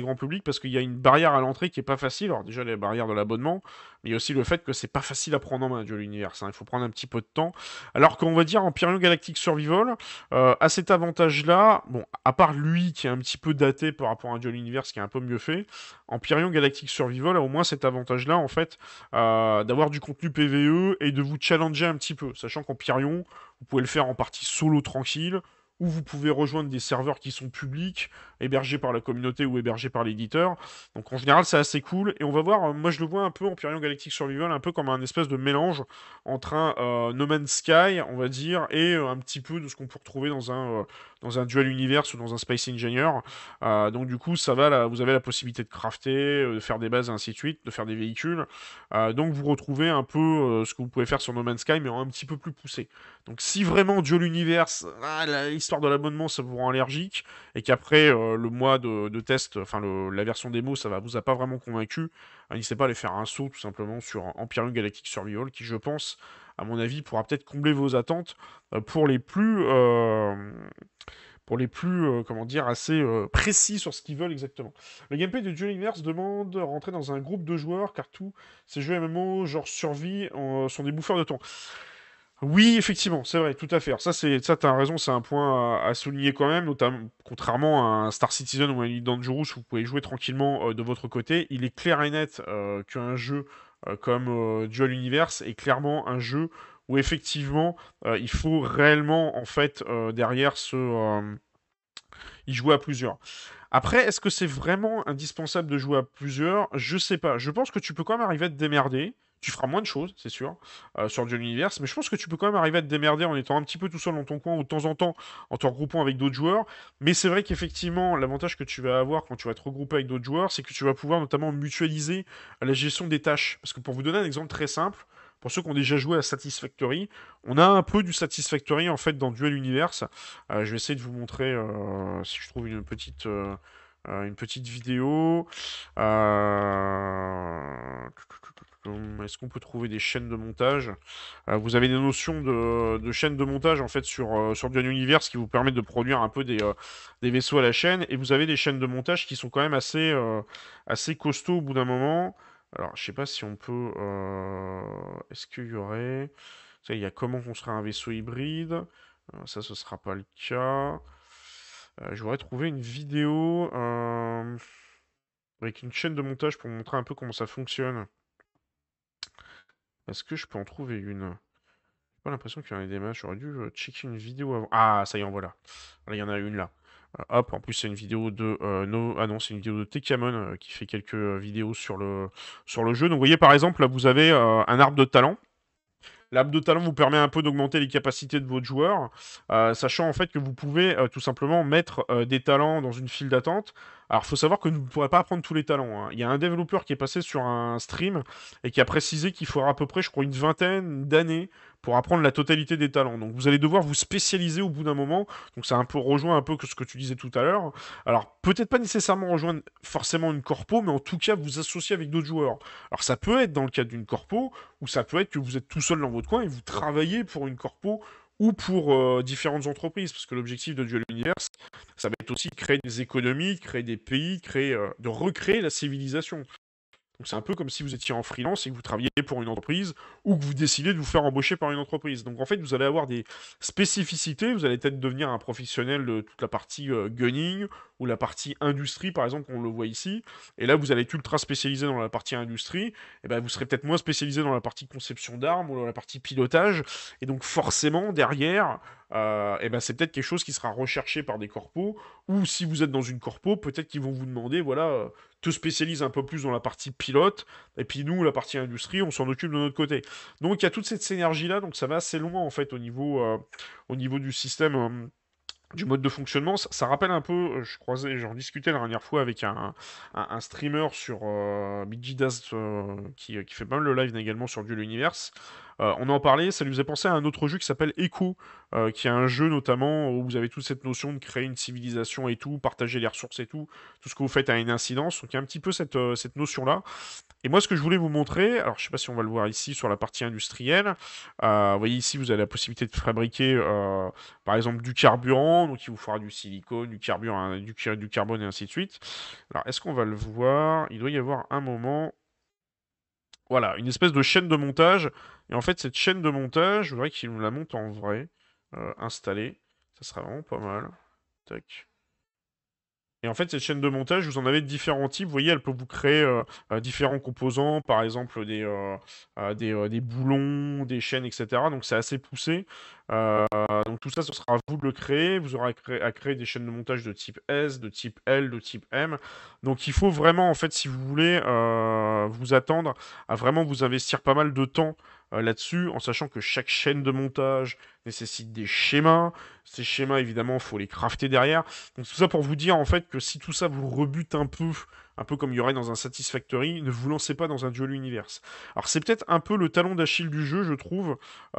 S1: grand public parce qu'il y a une barrière à l'entrée qui est pas facile. Alors déjà, la barrière de l'abonnement, mais il y a aussi le fait que c'est pas facile à prendre en main, Duel Universe, hein. Il faut prendre un petit peu de temps. Alors qu'on va dire Empyrean Galactic Survival a cet avantage-là, bon, à part lui qui est un petit peu daté par rapport à un Duel Universe qui est un peu mieux fait, Empyrean Galactic Survival a au moins cet avantage-là, en fait, d'avoir du contenu PvE et de vous challenger un petit peu, sachant qu'Empyrean, vous pouvez le faire en partie solo tranquille, ou vous pouvez rejoindre des serveurs qui sont publics, hébergés par la communauté ou hébergés par l'éditeur. Donc en général, c'est assez cool. Et on va voir, moi je le vois un peu Empyrean Galactic Survival, un peu comme un espèce de mélange entre un No Man's Sky, on va dire, et un petit peu de ce qu'on peut retrouver dans un Dual Universe ou dans un Space Engineer. Donc du coup, ça va, là, vous avez la possibilité de crafter, de faire des bases et ainsi de suite, de faire des véhicules. Donc vous retrouvez un peu ce que vous pouvez faire sur No Man's Sky, mais en un petit peu plus poussé. Donc si vraiment Dual Universe, l'histoire de l'abonnement, ça vous rend allergique, et qu'après le mois de test, enfin la version démo, vous a pas vraiment convaincu, n'hésitez pas à aller faire un saut tout simplement sur Empyrean Galactic Survival, qui je pense, à mon avis, pourra peut-être combler vos attentes pour les plus, comment dire, assez précis sur ce qu'ils veulent exactement. Le gameplay de Duel Universe demande de rentrer dans un groupe de joueurs, car tous ces jeux MMO, genre survie, sont des bouffeurs de temps. Oui, effectivement, c'est vrai, tout à fait. Alors ça, t'as raison, c'est un point à souligner quand même, notamment, contrairement à un Star Citizen ou un Elite Dangerous où vous pouvez jouer tranquillement de votre côté, il est clair et net qu'un jeu comme Dual Universe est clairement un jeu où effectivement il faut réellement en fait derrière y jouer à plusieurs. Après, est-ce que c'est vraiment indispensable de jouer à plusieurs? Je sais pas. Je pense que tu peux quand même arriver à te démerder. Tu feras moins de choses, c'est sûr, sur Duel Universe, mais je pense que tu peux quand même arriver à te démerder en étant un petit peu tout seul dans ton coin ou de temps en temps en te regroupant avec d'autres joueurs. Mais c'est vrai qu'effectivement, l'avantage que tu vas avoir quand tu vas te regrouper avec d'autres joueurs, c'est que tu vas pouvoir notamment mutualiser la gestion des tâches. Parce que pour vous donner un exemple très simple, pour ceux qui ont déjà joué à Satisfactory, on a un peu du Satisfactory en fait dans Duel Universe. Je vais essayer de vous montrer si je trouve une petite vidéo. Est-ce qu'on peut trouver des chaînes de montage? Vous avez des notions de chaînes de montage en fait sur Dual Universe qui vous permettent de produire un peu des vaisseaux à la chaîne, et vous avez des chaînes de montage qui sont quand même assez costauds au bout d'un moment. Alors, je sais pas si on peut. Est-ce qu'il y aurait. Ça, il y a comment construire un vaisseau hybride. Ça, ce sera pas le cas. Je voudrais trouver une vidéo avec une chaîne de montage pour montrer un peu comment ça fonctionne. Est-ce que je peux en trouver une? J'ai pas l'impression qu'il y en ait des masses. J'aurais dû checker une vidéo avant. Ah, ça y est, en voilà. Là, il y en a une là. Hop, en plus, c'est une vidéo de no... Ah non, c'est une vidéo de Tekamon qui fait quelques vidéos sur le jeu. Donc, vous voyez, par exemple, là, vous avez un arbre de talent. L'arbre de talent vous permet un peu d'augmenter les capacités de votre joueur, sachant en fait que vous pouvez tout simplement mettre des talents dans une file d'attente. Alors, il faut savoir que vous ne pourrez pas apprendre tous les talents, hein. Il y a un développeur qui est passé sur un stream et qui a précisé qu'il faudra à peu près, je crois, une vingtaine d'années pour apprendre la totalité des talents. Donc, vous allez devoir vous spécialiser au bout d'un moment. Donc, ça rejoint un peu que ce que tu disais tout à l'heure. Alors, peut-être pas nécessairement rejoindre forcément une corpo, mais en tout cas, vous associer avec d'autres joueurs. Alors, ça peut être dans le cadre d'une corpo, ou ça peut être que vous êtes tout seul dans votre coin et vous travaillez pour une corpo ou pour différentes entreprises, parce que l'objectif de Duel Universe, ça va être aussi créer des économies, créer des pays, de recréer la civilisation. Donc c'est un peu comme si vous étiez en freelance et que vous travailliez pour une entreprise ou que vous décidez de vous faire embaucher par une entreprise. Donc en fait, vous allez avoir des spécificités, vous allez peut-être devenir un professionnel de toute la partie gunning ou la partie industrie, par exemple, on le voit ici. Et là, vous allez être ultra spécialisé dans la partie industrie, et ben, vous serez peut-être moins spécialisé dans la partie conception d'armes ou dans la partie pilotage. Et donc, forcément, derrière, et ben, c'est peut-être quelque chose qui sera recherché par des corpos, ou si vous êtes dans une corpo, peut-être qu'ils vont vous demander, voilà, te spécialise un peu plus dans la partie pilote, et puis nous, la partie industrie, on s'en occupe de notre côté. Donc il y a toute cette synergie-là, donc ça va assez loin en fait au niveau du système. Du mode de fonctionnement, ça rappelle un peu, j'en discutais la dernière fois avec un streamer sur Bigidas qui fait pas mal le live également sur Duel Universe. On en parlait, ça lui faisait penser à un autre jeu qui s'appelle Echo, qui est un jeu notamment où vous avez toute cette notion de créer une civilisation et tout, partager les ressources et tout ce que vous faites a une incidence, donc il y a un petit peu cette notion-là. Et moi, ce que je voulais vous montrer, alors je sais pas si on va le voir ici sur la partie industrielle, vous voyez ici, vous avez la possibilité de fabriquer, par exemple, du carburant, donc il vous faudra du silicone, du carburant, hein, du carbone et ainsi de suite. Alors, est-ce qu'on va le voir? Il doit y avoir un moment, voilà, une espèce de chaîne de montage. Et en fait, cette chaîne de montage, je voudrais qu'il me la monte en vrai, installée. Ça serait vraiment pas mal. Tac. Et en fait, cette chaîne de montage, vous en avez de différents types. Vous voyez, elle peut vous créer différents composants, par exemple des boulons, des chaînes, etc. Donc c'est assez poussé. Donc tout ça, ce sera à vous de le créer. Vous aurez à créer des chaînes de montage de type S, de type L, de type M. Donc il faut vraiment, en fait, si vous voulez, vous attendre à vraiment vous investir pas mal de temps là-dessus, en sachant que chaque chaîne de montage nécessite des schémas. Ces schémas, évidemment, il faut les crafter derrière. Donc tout ça pour vous dire en fait que si tout ça vous rebute un peu comme il y aurait dans un Satisfactory, ne vous lancez pas dans un Duel Universe. Alors c'est peut-être un peu le talon d'Achille du jeu, je trouve,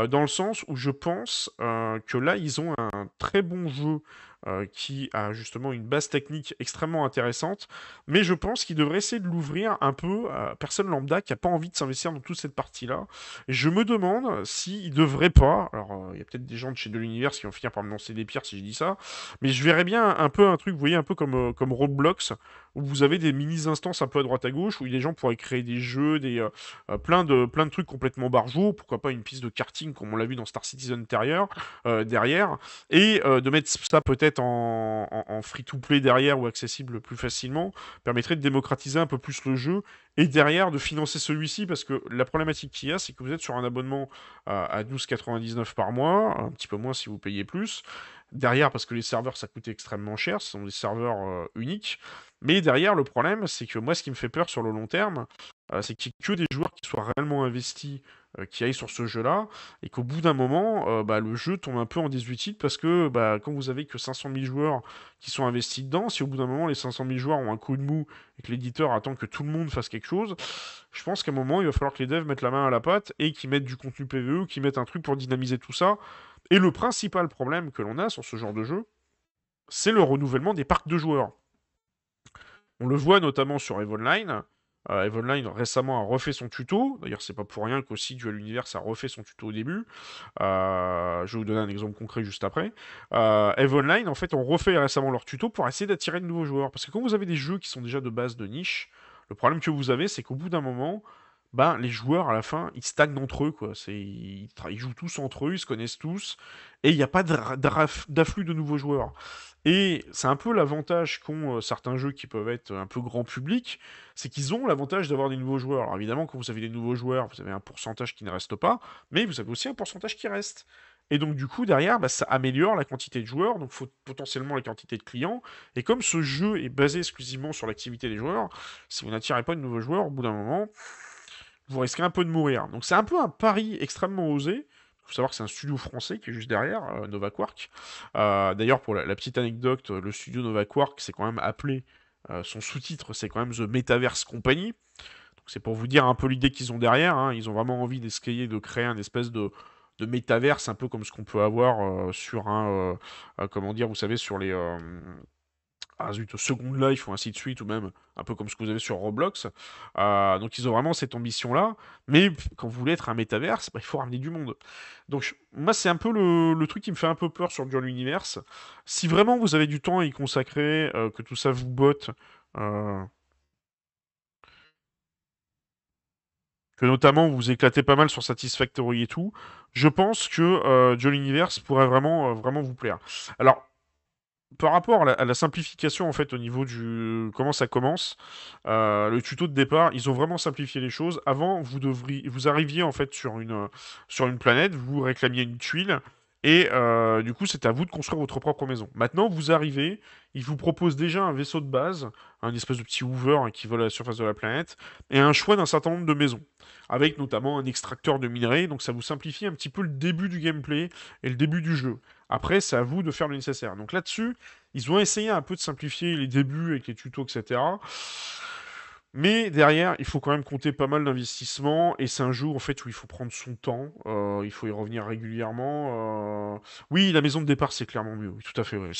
S1: dans le sens où je pense que là ils ont un très bon jeu qui a justement une base technique extrêmement intéressante, mais je pense qu'ils devraient essayer de l'ouvrir un peu à personne lambda qui n'a pas envie de s'investir dans toute cette partie-là. Et je me demande s'ils ne devraient pas, alors il y a peut-être des gens de chez de l'univers qui vont finir par me lancer des pierres si je dis ça, mais je verrais bien un peu un truc, vous voyez, un peu comme Roblox, où vous avez des mini-instances un peu à droite à gauche, où les gens pourraient créer des jeux, plein de trucs complètement barjots, pourquoi pas une piste de karting comme on l'a vu dans Star Citizen derrière, et de mettre ça peut-être en free-to-play derrière ou accessible plus facilement, permettrait de démocratiser un peu plus le jeu, et derrière de financer celui-ci, parce que la problématique qu'il y a, c'est que vous êtes sur un abonnement à 12,99 par mois, un petit peu moins si vous payez plus. Derrière, parce que les serveurs, ça coûte extrêmement cher, ce sont des serveurs uniques. Mais derrière, le problème, c'est que moi, ce qui me fait peur sur le long terme, c'est qu'il n'y ait que des joueurs qui soient réellement investis, qui aillent sur ce jeu-là, et qu'au bout d'un moment, bah, le jeu tombe un peu en désuétude, parce que bah, quand vous avez que 500 000 joueurs qui sont investis dedans, si au bout d'un moment, les 500 000 joueurs ont un coup de mou, et que l'éditeur attend que tout le monde fasse quelque chose, je pense qu'à un moment, il va falloir que les devs mettent la main à la pâte, et qu'ils mettent du contenu PvE, qu'ils mettent un truc pour dynamiser tout ça. Et le principal problème que l'on a sur ce genre de jeu, c'est le renouvellement des parcs de joueurs. On le voit notamment sur EVE Online. EVE Online récemment a refait son tuto. D'ailleurs, c'est pas pour rien qu'aussi Duel Universe a refait son tuto au début. Je vais vous donner un exemple concret juste après. EVE Online, en fait, ont refait récemment leur tuto pour essayer d'attirer de nouveaux joueurs. Parce que quand vous avez des jeux qui sont déjà de base de niche, le problème que vous avez, c'est qu'au bout d'un moment, ben, les joueurs, à la fin, ils stagnent entre eux, quoi. Ils jouent tous entre eux, ils se connaissent tous, et il n'y a pas d'afflux de nouveaux joueurs. Et c'est un peu l'avantage qu'ont certains jeux qui peuvent être un peu grand public, c'est qu'ils ont l'avantage d'avoir des nouveaux joueurs. Alors évidemment, quand vous avez des nouveaux joueurs, vous avez un pourcentage qui ne reste pas, mais vous avez aussi un pourcentage qui reste. Et donc du coup, derrière, bah, ça améliore la quantité de joueurs, donc potentiellement la quantité de clients. Et comme ce jeu est basé exclusivement sur l'activité des joueurs, si vous n'attirez pas de nouveaux joueurs, au bout d'un moment, vous risquez un peu de mourir. Donc c'est un peu un pari extrêmement osé. Il faut savoir que c'est un studio français qui est juste derrière, Nova Quark. D'ailleurs, pour la petite anecdote, le studio Nova Quark, c'est quand même appelé, son sous-titre, c'est quand même The Metaverse Company. Donc c'est pour vous dire un peu l'idée qu'ils ont derrière, hein. Ils ont vraiment envie d'escayer, de créer un espèce de métaverse, un peu comme ce qu'on peut avoir sur comment dire, vous savez, sur les Second Life ou ainsi de suite, ou même un peu comme ce que vous avez sur Roblox. Donc ils ont vraiment cette ambition-là, mais quand vous voulez être un métaverse, bah, il faut ramener du monde. Donc moi c'est un peu le truc qui me fait un peu peur sur Dual Universe. Si vraiment vous avez du temps à y consacrer, que tout ça vous botte, euh, que notamment vous vous éclatez pas mal sur Satisfactory et tout, je pense que Dual Universe pourrait vraiment vous plaire. Alors, par rapport à la simplification en fait au niveau du comment ça commence, le tuto de départ, ils ont vraiment simplifié les choses. Avant, vous arriviez en fait sur une planète, vous réclamiez une tuile et du coup c'était à vous de construire votre propre maison. Maintenant, vous arrivez, ils vous proposent déjà un vaisseau de base, un espèce de petit hoover hein, qui vole à la surface de la planète, et un choix d'un certain nombre de maisons, avec notamment un extracteur de minerais. Donc ça vous simplifie un petit peu le début du gameplay et le début du jeu. Après, c'est à vous de faire le nécessaire. Donc là-dessus, ils ont essayé un peu de simplifier les débuts avec les tutos, etc. Mais derrière, il faut quand même compter pas mal d'investissements et c'est un jeu en fait où il faut prendre son temps, il faut y revenir régulièrement. Oui, la maison de départ c'est clairement mieux, oui, tout à fait. Ouais.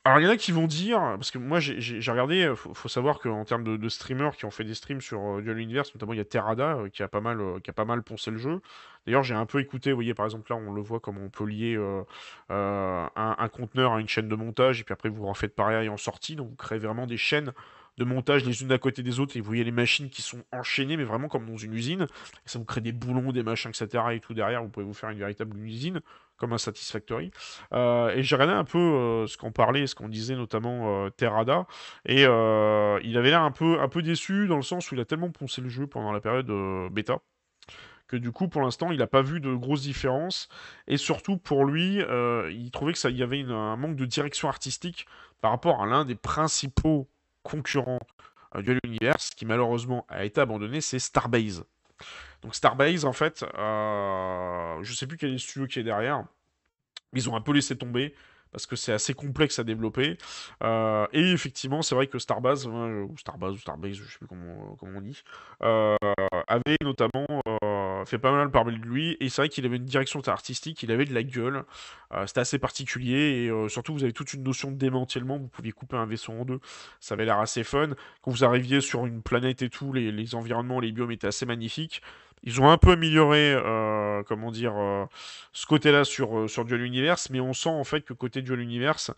S1: Alors il y en a qui vont dire, parce que moi j'ai regardé, faut savoir qu'en termes de streamers qui ont fait des streams sur Dual Universe, notamment il y a Terrada qui a pas mal poncé le jeu. D'ailleurs j'ai un peu écouté, vous voyez par exemple là on le voit comment on peut lier un conteneur à une chaîne de montage et puis après vous refaites pareil en sortie, donc vous créez vraiment des chaînes de montage les unes à côté des autres et vous voyez les machines qui sont enchaînées mais vraiment comme dans une usine et ça vous crée des boulons, des machins, etc. et tout derrière vous pouvez vous faire une véritable usine comme un Satisfactory. Et j'ai regardé un peu ce qu'on parlait, ce qu'on disait notamment Terrada et il avait l'air un peu déçu dans le sens où il a tellement poncé le jeu pendant la période bêta que du coup, pour l'instant, il n'a pas vu de grosses différences. Et surtout, pour lui, il trouvait que ça, il y avait un manque de direction artistique par rapport à l'un des principaux concurrents de l'univers, qui malheureusement a été abandonné, c'est Starbase. Donc Starbase, en fait, je sais plus quel est le studio qui est derrière, ils ont un peu laissé tomber parce que c'est assez complexe à développer. Et effectivement, c'est vrai que Starbase, ou Starbase, ou Starbase, je sais plus comment on dit, avait notamment fait pas mal parler de lui. Et c'est vrai qu'il avait une direction artistique, il avait de la gueule. C'était assez particulier. Et surtout, vous avez toute une notion de démantèlement. Vous pouviez couper un vaisseau en deux. Ça avait l'air assez fun. Quand vous arriviez sur une planète et tout, les environnements, les biomes étaient assez magnifiques. Ils ont un peu amélioré, comment dire, ce côté-là sur Dual Universe, mais on sent en fait que côté Dual Universe,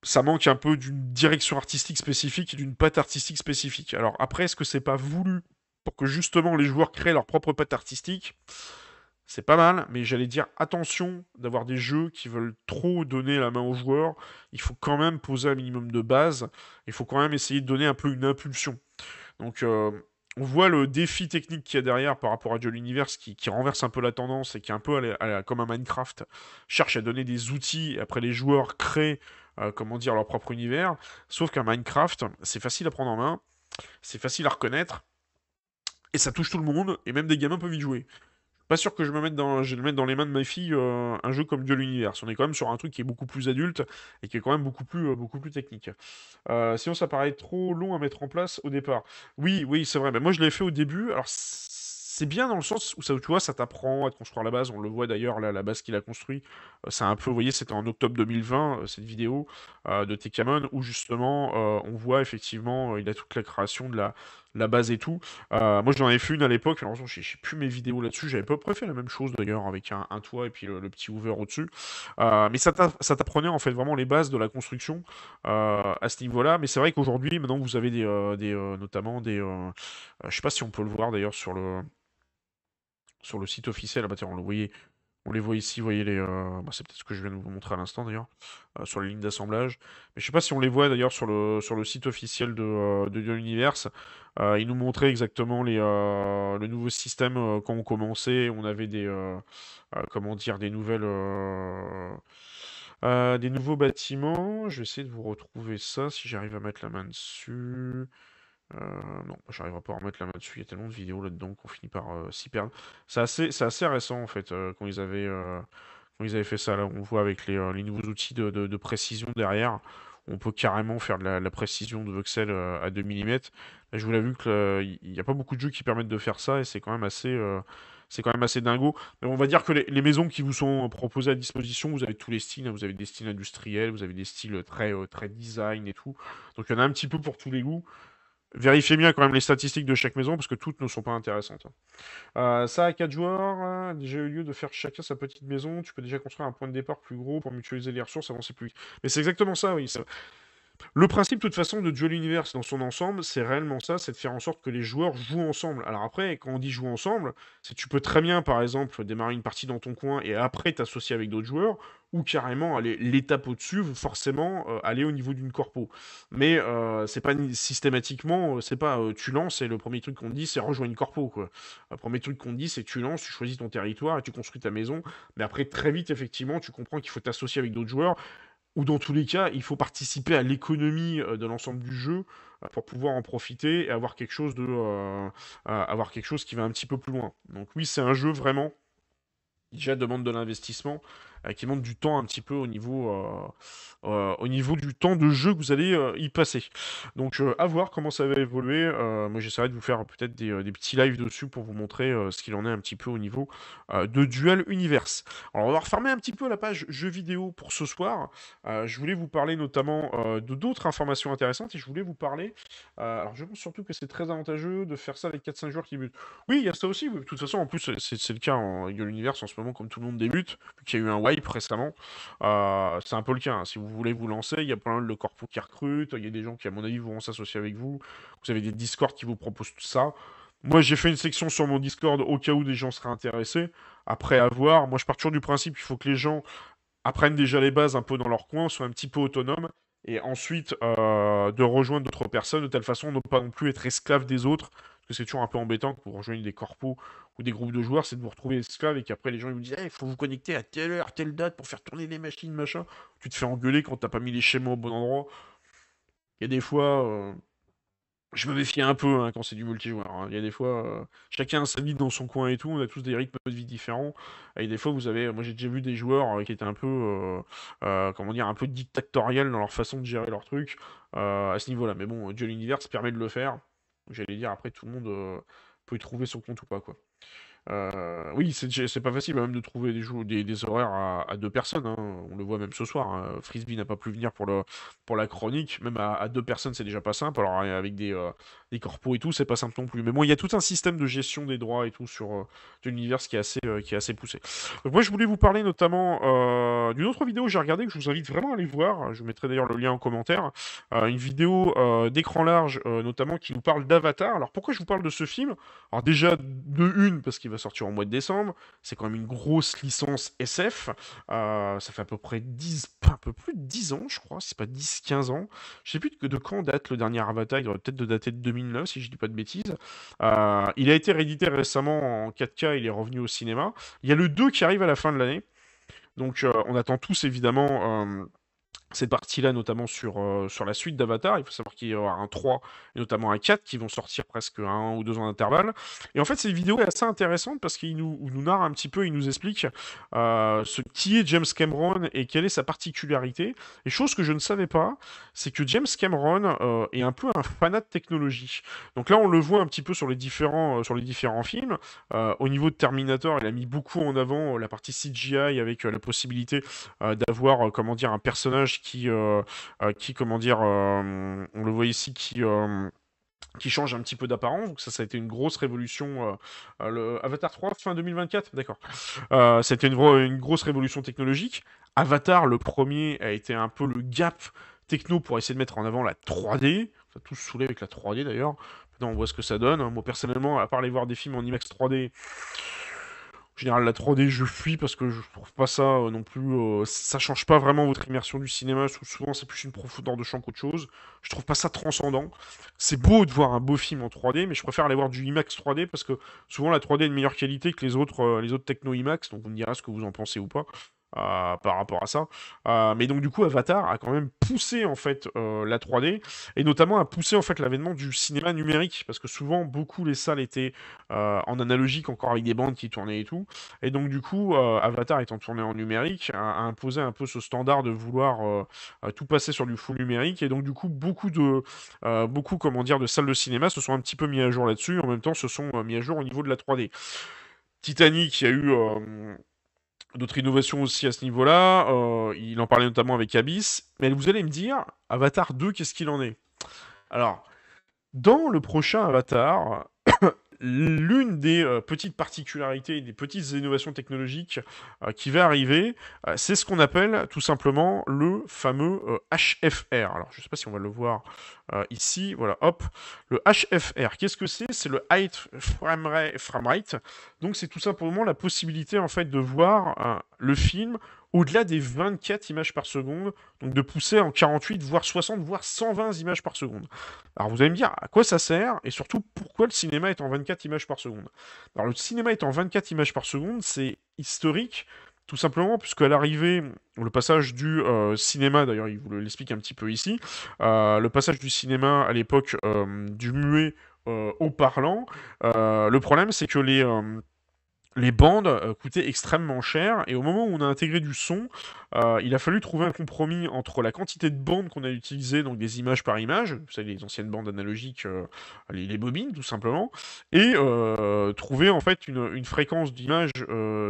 S1: ça manque un peu d'une direction artistique spécifique et d'une patte artistique spécifique. Alors après, est-ce que c'est pas voulu pour que justement les joueurs créent leur propre patte artistique? C'est pas mal, mais j'allais dire attention d'avoir des jeux qui veulent trop donner la main aux joueurs. Il faut quand même poser un minimum de base. Il faut quand même essayer de donner un peu une impulsion. Donc, on voit le défi technique qu'il y a derrière par rapport à Dual Universe qui renverse un peu la tendance et qui est un peu comme un Minecraft, cherche à donner des outils et après les joueurs créent, comment dire, leur propre univers. Sauf qu'un Minecraft, c'est facile à prendre en main, c'est facile à reconnaître et ça touche tout le monde et même des gamins peuvent y jouer. Pas sûr que je vais le mettre dans les mains de ma fille un jeu comme Dual Universe. On est quand même sur un truc qui est beaucoup plus adulte et qui est quand même beaucoup plus technique. Sinon, ça paraît trop long à mettre en place au départ. Oui, oui, c'est vrai. Mais moi, je l'ai fait au début. Alors, c'est bien dans le sens où ça, tu vois, ça t'apprend à te construire la base. On le voit d'ailleurs, là, la base qu'il a construit. C'est un peu, vous voyez, c'était en octobre 2020, cette vidéo de Tekamon, où justement, on voit effectivement, il a toute la création de la base et tout. Moi, j'en avais fait une à l'époque. Alors, j'ai plus mes vidéos là-dessus. J'avais à peu près fait la même chose d'ailleurs, avec un toit et puis le petit hoover au-dessus. Mais ça t'apprenait en fait vraiment les bases de la construction à ce niveau-là. Mais c'est vrai qu'aujourd'hui, maintenant, vous avez notamment je sais pas si on peut le voir d'ailleurs sur le site officiel. Ah bah tiens, on les voit ici, vous voyez bah, c'est peut-être ce que je viens de vous montrer à l'instant d'ailleurs, sur les lignes d'assemblage. Mais je sais pas si on les voit d'ailleurs sur le site officiel de Universe. Ils nous montraient exactement le nouveau système quand on commençait. On avait comment dire, des nouveaux bâtiments. Je vais essayer de vous retrouver ça si j'arrive à mettre la main dessus. Non, j'arriverai pas à remettre la main dessus. Il y a tellement de vidéos là-dedans qu'on finit par s'y perdre. C'est assez récent en fait quand ils avaient fait ça. Là, on voit avec les nouveaux outils de précision derrière. On peut carrément faire de la précision de voxel à 2 mm. Là, je vous l'ai vu qu'il n'y a pas beaucoup de jeux qui permettent de faire ça et c'est quand même assez dingo. Mais on va dire que les maisons qui vous sont proposées à disposition, vous avez tous les styles, hein. Vous avez des styles industriels, vous avez des styles très design et tout. Donc il y en a un petit peu pour tous les goûts. Vérifiez bien quand même les statistiques de chaque maison parce que toutes ne sont pas intéressantes, hein. Ça, à 4 joueurs, déjà eu lieu de faire chacun sa petite maison. Tu peux déjà construire un point de départ plus gros pour mutualiser les ressources, avancer plus vite. Mais c'est exactement ça, oui. Le principe, de toute façon, de Duel Universe dans son ensemble, c'est réellement ça, c'est de faire en sorte que les joueurs jouent ensemble. Alors après, quand on dit jouer ensemble, c'est tu peux très bien, par exemple, démarrer une partie dans ton coin et après t'associer avec d'autres joueurs, ou carrément aller l'étape au-dessus, forcément aller au niveau d'une corpo. Mais c'est pas systématiquement, c'est pas tu lances et le premier truc qu'on te dit c'est rejoins une corpo, quoi. Le premier truc qu'on te dit c'est tu lances, tu choisis ton territoire et tu construis ta maison. Mais après, très vite, effectivement, tu comprends qu'il faut t'associer avec d'autres joueurs ou dans tous les cas, il faut participer à l'économie de l'ensemble du jeu pour pouvoir en profiter et avoir quelque chose qui va un petit peu plus loin. Donc oui, c'est un jeu vraiment qui déjà demande de l'investissement, qui demande du temps un petit peu au niveau du temps de jeu que vous allez y passer. Donc à voir comment ça va évoluer. Moi j'essaierai de vous faire peut-être des petits lives dessus pour vous montrer ce qu'il en est un petit peu au niveau de Duel Universe. Alors on va refermer un petit peu la page jeux vidéo pour ce soir. Je voulais vous parler notamment de d'autres informations intéressantes et je voulais vous parler. Alors je pense surtout que c'est très avantageux de faire ça avec 4-5 joueurs qui butent. Oui, il y a ça aussi. Oui. De toute façon, en plus, c'est le cas en Duel Universe en ce moment, comme tout le monde débute, vu qu'il y a eu un wipe récemment. C'est un peu le cas. Hein. Si vous voulez vous lancer, il y a plein de corpos qui recrutent. Il y a des gens qui, à mon avis, vont s'associer avec vous. Vous avez des Discord qui vous proposent tout ça. Moi, j'ai fait une section sur mon Discord au cas où des gens seraient intéressés. Après, à voir. Moi, je pars toujours du principe qu'il faut que les gens apprennent déjà les bases un peu dans leur coin, soient un petit peu autonomes, et ensuite de rejoindre d'autres personnes de telle façon de ne pas non plus être esclave des autres. Parce que c'est toujours un peu embêtant que vous rejoignez des corpos ou des groupes de joueurs, c'est de vous retrouver esclave et qu'après les gens ils vous disent il faut vous connecter à telle heure, telle date pour faire tourner les machines, machin. Tu te fais engueuler quand t'as pas mis les schémas au bon endroit. Il y a des fois, je me méfie un peu hein, quand c'est du multijoueur. Hein. Il y a des fois, chacun a sa vie dans son coin et tout, on a tous des rythmes de vie différents. Et des fois, moi j'ai déjà vu des joueurs qui étaient un peu, comment dire, un peu dictatoriels dans leur façon de gérer leur truc à ce niveau-là. Mais bon, Duel Universe permet de le faire. J'allais dire, après, tout le monde peut y trouver son compte ou pas, quoi. Oui, c'est pas facile même de trouver des horaires à deux personnes. Hein. On le voit même ce soir. Hein. Frisbee n'a pas pu venir pour la chronique. Même à deux personnes, c'est déjà pas simple. Alors avec des corpos et tout, c'est pas simple non plus. Mais bon, il y a tout un système de gestion des droits et tout sur l'univers qui est assez poussé. Donc moi, je voulais vous parler notamment d'une autre vidéo que j'ai regardée que je vous invite vraiment à aller voir. Je vous mettrai d'ailleurs le lien en commentaire. Une vidéo d'écran large, notamment qui nous parle d'Avatar. Alors pourquoi je vous parle de ce film? Alors déjà, de une, parce qu'il va sortir au mois de décembre, c'est quand même une grosse licence SF, ça fait à peu près 10, un peu plus de 10 ans, je crois, c'est pas 10-15 ans. Je sais plus de quand date le dernier Avatar, il devrait peut-être de dater de 2009, si je dis pas de bêtises. Il a été réédité récemment en 4K, il est revenu au cinéma. Il y a le 2 qui arrive à la fin de l'année, donc on attend tous évidemment cette partie-là, notamment sur la suite d'Avatar. Il faut savoir qu'il y aura un 3 et notamment un 4 qui vont sortir presque à 1 ou 2 ans d'intervalle. Et en fait, cette vidéo est assez intéressante parce qu'il nous narre un petit peu, il nous explique qui est James Cameron et quelle est sa particularité. Et chose que je ne savais pas, c'est que James Cameron est un peu un fanat de technologie. Donc là, on le voit un petit peu sur les différents films. Au niveau de Terminator, il a mis beaucoup en avant la partie CGI avec la possibilité d'avoir, comment dire, un personnage qui comment dire, on le voit ici, qui change un petit peu d'apparence. Donc ça a été une grosse révolution. Le Avatar 3, fin 2024, d'accord. C'était une grosse révolution technologique. Avatar, le premier, a été un peu le gap techno pour essayer de mettre en avant la 3D. Ça a tous saoulé avec la 3D d'ailleurs. Maintenant, on voit ce que ça donne. Moi, personnellement, à part aller voir des films en IMAX 3D, en général, la 3D, je fuis parce que je trouve pas ça non plus. Ça change pas vraiment votre immersion du cinéma. Souvent, c'est plus une profondeur de champ qu'autre chose. Je trouve pas ça transcendant. C'est beau de voir un beau film en 3D, mais je préfère aller voir du IMAX 3D parce que souvent la 3D est de meilleure qualité que les autres techno IMAX. Donc, vous me direz ce que vous en pensez ou pas. Par rapport à ça. Mais donc du coup, Avatar a quand même poussé en fait la 3D et notamment a poussé en fait l'avènement du cinéma numérique parce que souvent beaucoup les salles étaient en analogique encore avec des bandes qui tournaient et tout. Et donc du coup, Avatar étant tourné en numérique a imposé un peu ce standard de vouloir tout passer sur du full numérique et donc du coup beaucoup comment dire de salles de cinéma se sont un petit peu mis à jour là-dessus. En même temps, se sont mis à jour au niveau de la 3D. Titanic, il y a eu d'autres innovations aussi à ce niveau-là. Il en parlait notamment avec Abyss. Mais vous allez me dire, Avatar 2, qu'est-ce qu'il en est? Alors, dans le prochain Avatar, l'une des petites particularités, des petites innovations technologiques qui va arriver, c'est ce qu'on appelle tout simplement le fameux HFR. Alors, je ne sais pas si on va le voir ici. Voilà, hop. Le HFR, qu'est-ce que c'est? C'est le High Frame Rate. Donc, c'est tout simplement la possibilité, en fait, de voir le film au-delà des 24 images par seconde, donc de pousser en 48, voire 60, voire 120 images par seconde. Alors vous allez me dire à quoi ça sert et surtout pourquoi le cinéma est en 24 images par seconde. Alors le cinéma est en 24 images par seconde, c'est historique, tout simplement puisque à l'arrivée, le passage du cinéma, d'ailleurs il vous l'explique un petit peu ici, le passage du cinéma à l'époque du muet au parlant, le problème c'est que les bandes coûtaient extrêmement cher, et au moment où on a intégré du son, il a fallu trouver un compromis entre la quantité de bandes qu'on a utilisées, donc des images par image, vous savez, les anciennes bandes analogiques, les bobines tout simplement, et trouver en fait une fréquence d'image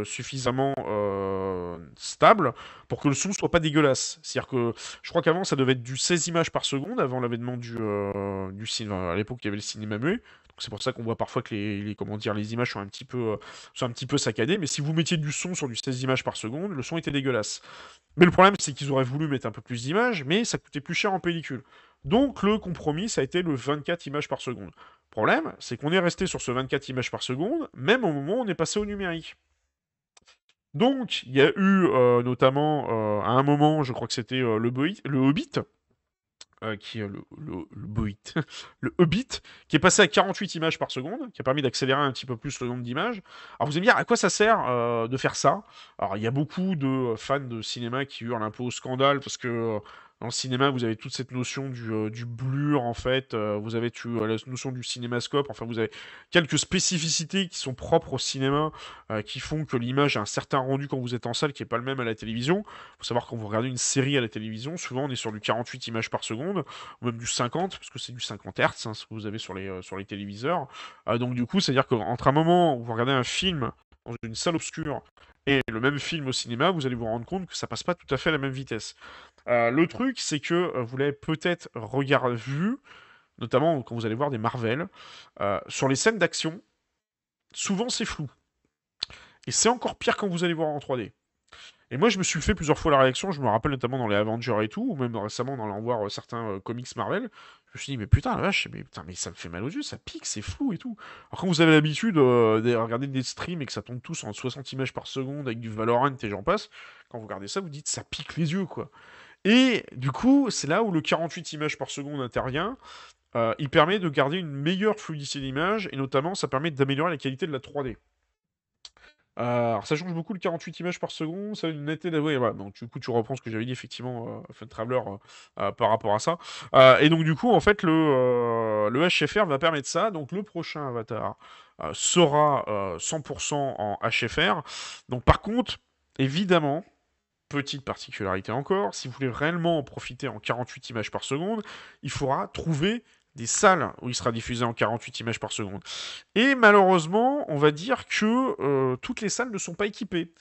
S1: suffisamment stable pour que le son soit pas dégueulasse. C'est-à-dire que je crois qu'avant ça devait être du 16 images par seconde, avant l'avènement du cinéma. À l'époque, il y avait le cinéma muet. C'est pour ça qu'on voit parfois que comment dire, les images sont un petit peu saccadées, mais si vous mettiez du son sur du 16 images par seconde, le son était dégueulasse. Mais le problème, c'est qu'ils auraient voulu mettre un peu plus d'images, mais ça coûtait plus cher en pellicule. Donc le compromis, ça a été le 24 images par seconde. Le problème, c'est qu'on est resté sur ce 24 images par seconde, même au moment où on est passé au numérique. Donc, il y a eu notamment, à un moment, je crois que c'était le Hobbit, qui est le Hobbit, le Hobbit, qui est passé à 48 images par seconde, qui a permis d'accélérer un petit peu plus le nombre d'images. Alors vous allez me dire, à quoi ça sert de faire ça? Alors il y a beaucoup de fans de cinéma qui hurlent un peu au scandale, parce que dans le cinéma, vous avez toute cette notion du blur, en fait, vous avez la notion du cinémascope, enfin vous avez quelques spécificités qui sont propres au cinéma, qui font que l'image a un certain rendu quand vous êtes en salle, qui n'est pas le même à la télévision. Il faut savoir, quand vous regardez une série à la télévision, souvent on est sur du 48 images par seconde, ou même du 50, parce que c'est du 50 Hz, hein, ce que vous avez sur les téléviseurs. Donc du coup, c'est-à-dire qu'entre un moment où vous regardez un film dans une salle obscure et le même film au cinéma, vous allez vous rendre compte que ça passe pas tout à fait à la même vitesse. Le truc, c'est que vous l'avez peut-être vu, notamment quand vous allez voir des Marvel, sur les scènes d'action, souvent c'est flou. Et c'est encore pire quand vous allez voir en 3D. Et moi, je me suis fait plusieurs fois la réaction, je me rappelle notamment dans les Avengers et tout, ou même récemment dans allant voir certains comics Marvel, je me suis dit, mais putain, la vache, mais, putain, mais ça me fait mal aux yeux, ça pique, c'est flou et tout. Alors quand vous avez l'habitude de regarder des streams et que ça tombe tous en 60 images par seconde avec du Valorant et j'en passe, quand vous regardez ça, vous dites, ça pique les yeux, quoi. Et du coup, c'est là où le 48 images par seconde intervient. Il permet de garder une meilleure fluidité d'image, et notamment, ça permet d'améliorer la qualité de la 3D. Alors ça change beaucoup le 48 images par seconde, ça a une netteté d'avouer, voilà, donc du coup tu reprends ce que j'avais dit effectivement, Fun Traveler, par rapport à ça. Et donc du coup en fait le HFR va permettre ça, donc le prochain Avatar sera 100% en HFR. Donc par contre, évidemment, petite particularité encore, si vous voulez réellement en profiter en 48 images par seconde, il faudra trouver des salles où il sera diffusé en 48 images par seconde. Et malheureusement, on va dire que toutes les salles ne sont pas équipées.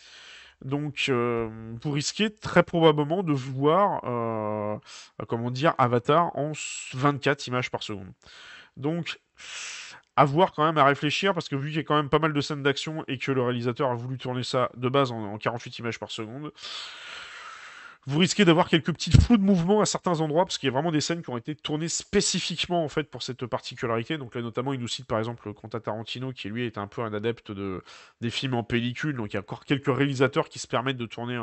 S1: Donc, vous risquez très probablement de voir, comment dire, Avatar en 24 images par seconde. Donc, à voir quand même, à réfléchir, parce que vu qu'il y a quand même pas mal de scènes d'action et que le réalisateur a voulu tourner ça de base en 48 images par seconde, vous risquez d'avoir quelques petites flous de mouvement à certains endroits, parce qu'il y a vraiment des scènes qui ont été tournées spécifiquement en fait pour cette particularité. Donc là notamment, il nous cite par exemple Quentin Tarantino, qui lui est un peu un adepte des films en pellicule. Donc il y a encore quelques réalisateurs qui se permettent de tourner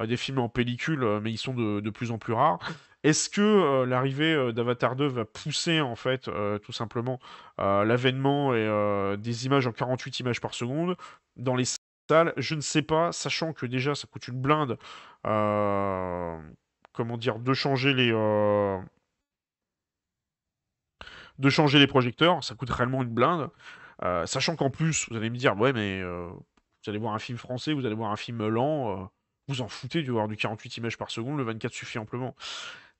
S1: des films en pellicule, mais ils sont de plus en plus rares. Est-ce que l'arrivée d'Avatar 2 va pousser en fait tout simplement l'avènement et des images en 48 images par seconde dans les salles? Je ne sais pas, sachant que déjà ça coûte une blinde, euh, comment dire, de changer les projecteurs, ça coûte réellement une blinde. Sachant qu'en plus, vous allez me dire, ouais, mais vous allez voir un film français, vous allez voir un film lent, vous en foutez de voir du 48 images par seconde, le 24 suffit amplement.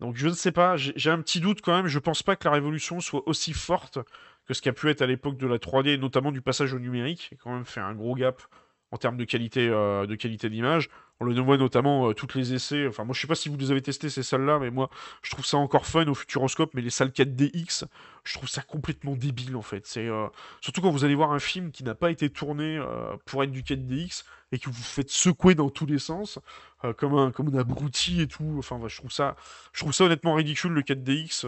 S1: Donc je ne sais pas, j'ai un petit doute quand même, je pense pas que la révolution soit aussi forte que ce qu'a pu être à l'époque de la 3D, et notamment du passage au numérique, qui a quand même fait un gros gap en termes de qualité d'image. On le voit notamment toutes les essais. Enfin, moi, je sais pas si vous les avez testés ces salles-là, mais moi, je trouve ça encore fun au Futuroscope. Mais les salles 4DX, je trouve ça complètement débile en fait. C'est surtout quand vous allez voir un film qui n'a pas été tourné pour être du 4DX et que vous vous faites secouer dans tous les sens, comme un abruti et tout. Enfin, bah, je trouve ça honnêtement ridicule le 4DX.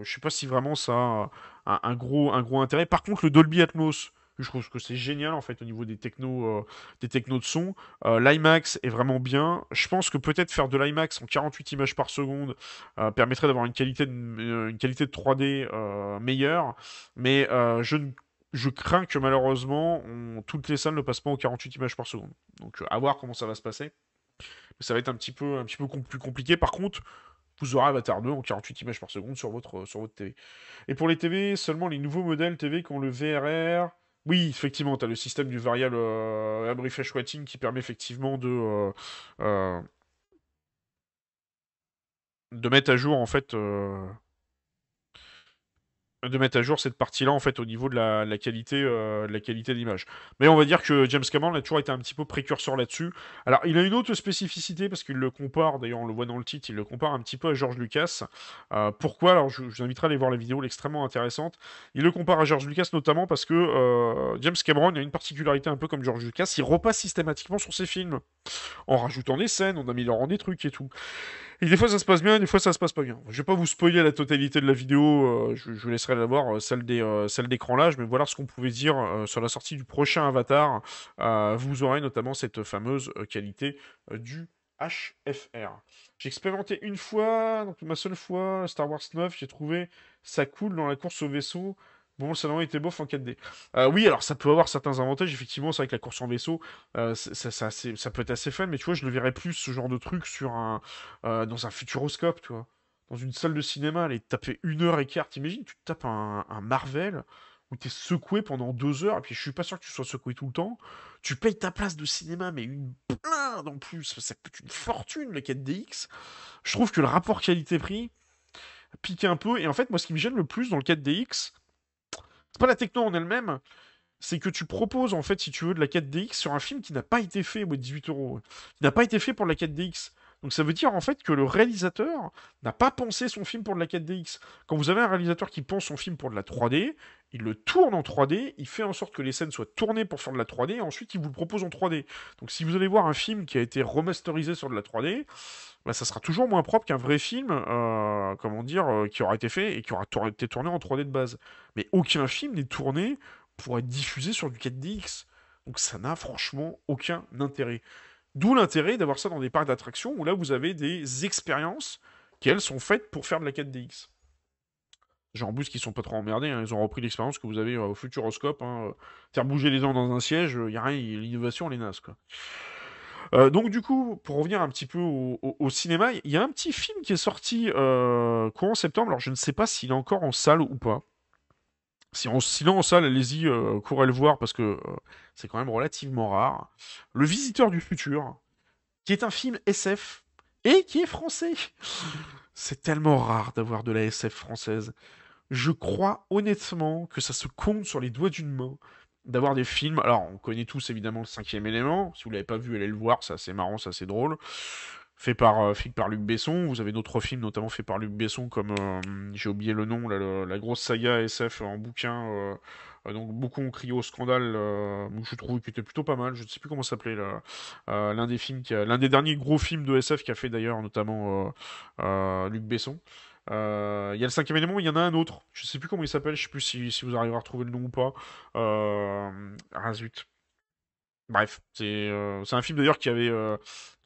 S1: Je sais pas si vraiment ça a un gros intérêt. Par contre, le Dolby Atmos. Je trouve que c'est génial en fait au niveau des technos de son. L'IMAX est vraiment bien. Je pense que peut-être faire de l'IMAX en 48 images par seconde permettrait d'avoir une qualité de 3D meilleure. Mais je crains que malheureusement, toutes les salles ne passent pas aux 48 images par seconde. Donc à voir comment ça va se passer. Ça va être un petit peu plus compliqué. Par contre, vous aurez Avatar 2 en 48 images par seconde sur votre TV. Et pour les TV, seulement les nouveaux modèles TV qui ont le VRR. Oui, effectivement, tu as le système du Variable Refresh Rating qui permet effectivement euh, de mettre à jour en fait de mettre à jour cette partie-là en fait au niveau de la qualité d'image. Mais on va dire que James Cameron a toujours été un petit peu précurseur là-dessus. Alors il a une autre spécificité parce qu'il le compare, d'ailleurs on le voit dans le titre, il le compare un petit peu à George Lucas. Pourquoi? Alors je vous inviterai à aller voir la vidéo, elle est extrêmement intéressante. Il le compare à George Lucas notamment parce que James Cameron a une particularité un peu comme George Lucas, il repasse systématiquement sur ses films en rajoutant des scènes, en améliorant des trucs et tout. Et des fois ça se passe bien, des fois ça se passe pas bien. Je vais pas vous spoiler la totalité de la vidéo, je vous laisserai la voir, celle d'écranlage, mais voilà ce qu'on pouvait dire sur la sortie du prochain Avatar. Vous aurez notamment cette fameuse qualité du HFR. J'ai expérimenté une fois, donc ma seule fois, Star Wars 9, j'ai trouvé ça cool dans la course au vaisseau. Bon, le salon était bof en 4D. Oui, alors ça peut avoir certains avantages, effectivement, c'est vrai que la course en vaisseau, ça peut être assez fun, mais tu vois, je le verrais plus ce genre de truc dans un futuroscope, tu vois. Dans une salle de cinéma, aller te taper 1 heure et quart. T'imagines, tu te tapes un Marvel où t'es secoué pendant 2 heures, et puis je suis pas sûr que tu sois secoué tout le temps. Tu payes ta place de cinéma, mais une blinde en plus. Ça coûte une fortune, le 4DX. Je trouve que le rapport qualité-prix pique un peu. Et en fait, moi, ce qui me gêne le plus dans le 4DX, c'est pas la techno en elle-même, c'est que tu proposes, en fait, si tu veux, de la 4DX sur un film qui n'a pas été fait, ouais, 18 euros, qui n'a pas été fait pour de la 4DX. Donc ça veut dire, en fait, que le réalisateur n'a pas pensé son film pour de la 4DX. Quand vous avez un réalisateur qui pense son film pour de la 3D, il le tourne en 3D, il fait en sorte que les scènes soient tournées pour faire de la 3D, et ensuite il vous le propose en 3D. Donc si vous allez voir un film qui a été remasterisé sur de la 3D, bah, ça sera toujours moins propre qu'un vrai film, comment dire, qui aura été fait et qui aura été tourné en 3D de base. Mais aucun film n'est tourné pour être diffusé sur du 4DX. Donc ça n'a franchement aucun intérêt. D'où l'intérêt d'avoir ça dans des parcs d'attractions où là vous avez des expériences qui elles sont faites pour faire de la 4DX. Genre en plus qui sont pas trop emmerdés, hein, ils ont repris l'expérience que vous avez au Futuroscope, hein, faire bouger les gens dans un siège, y a rien, l'innovation elle est naze quoi. Donc du coup, pour revenir un petit peu au cinéma, il y a un petit film qui est sorti courant septembre, alors je ne sais pas s'il est encore en salle ou pas. S'il est en salle, allez-y, courez le voir parce que c'est quand même relativement rare. Le Visiteur du futur, qui est un film SF et qui est français. C'est tellement rare d'avoir de la SF française. Je crois honnêtement que ça se compte sur les doigts d'une main d'avoir des films. Alors, on connaît tous évidemment le cinquième élément. Si vous l'avez pas vu, allez le voir, c'est assez marrant, c'est assez drôle. Fait par Luc Besson. Vous avez d'autres films, notamment faits par Luc Besson, comme j'ai oublié le nom, là, la grosse saga SF en bouquin. Donc beaucoup ont crié au scandale. Je trouve qu'il était plutôt pas mal. Je ne sais plus comment ça s'appelait là. L'un des derniers gros films de SF qu'a fait d'ailleurs notamment Luc Besson. Il y a le cinquième élément, il y en a un autre. Je sais plus comment il s'appelle, je sais plus si vous arrivez à retrouver le nom ou pas. Ah zut. Bref, c'est un film d'ailleurs qui avait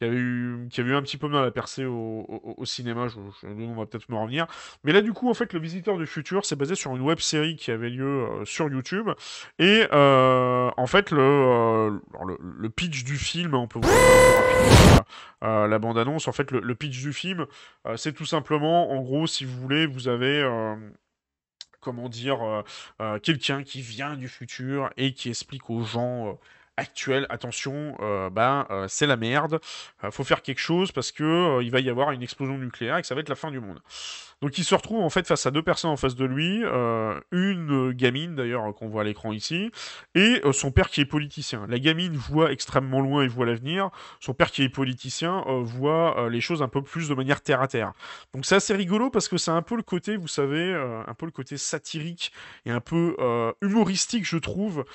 S1: eu un petit peu de mal à percer au cinéma, on va peut-être me revenir. Mais là du coup, en fait, Le Visiteur du Futur, c'est basé sur une web série qui avait lieu sur YouTube. Et en fait, le pitch du film, on peut vous mettre un peu rapidement la bande-annonce. En fait, le pitch du film, c'est tout simplement, en gros, si vous voulez, vous avez comment dire, quelqu'un qui vient du futur et qui explique aux gens actuel, attention, c'est la merde, faut faire quelque chose parce que il va y avoir une explosion nucléaire et que ça va être la fin du monde. Donc il se retrouve en fait face à deux personnes en face de lui, une gamine d'ailleurs qu'on voit à l'écran ici, et son père qui est politicien. La gamine voit extrêmement loin et voit l'avenir, son père qui est politicien voit les choses un peu plus de manière terre à terre. Donc c'est assez rigolo parce que c'est un peu le côté, vous savez, un peu le côté satirique et un peu humoristique, je trouve,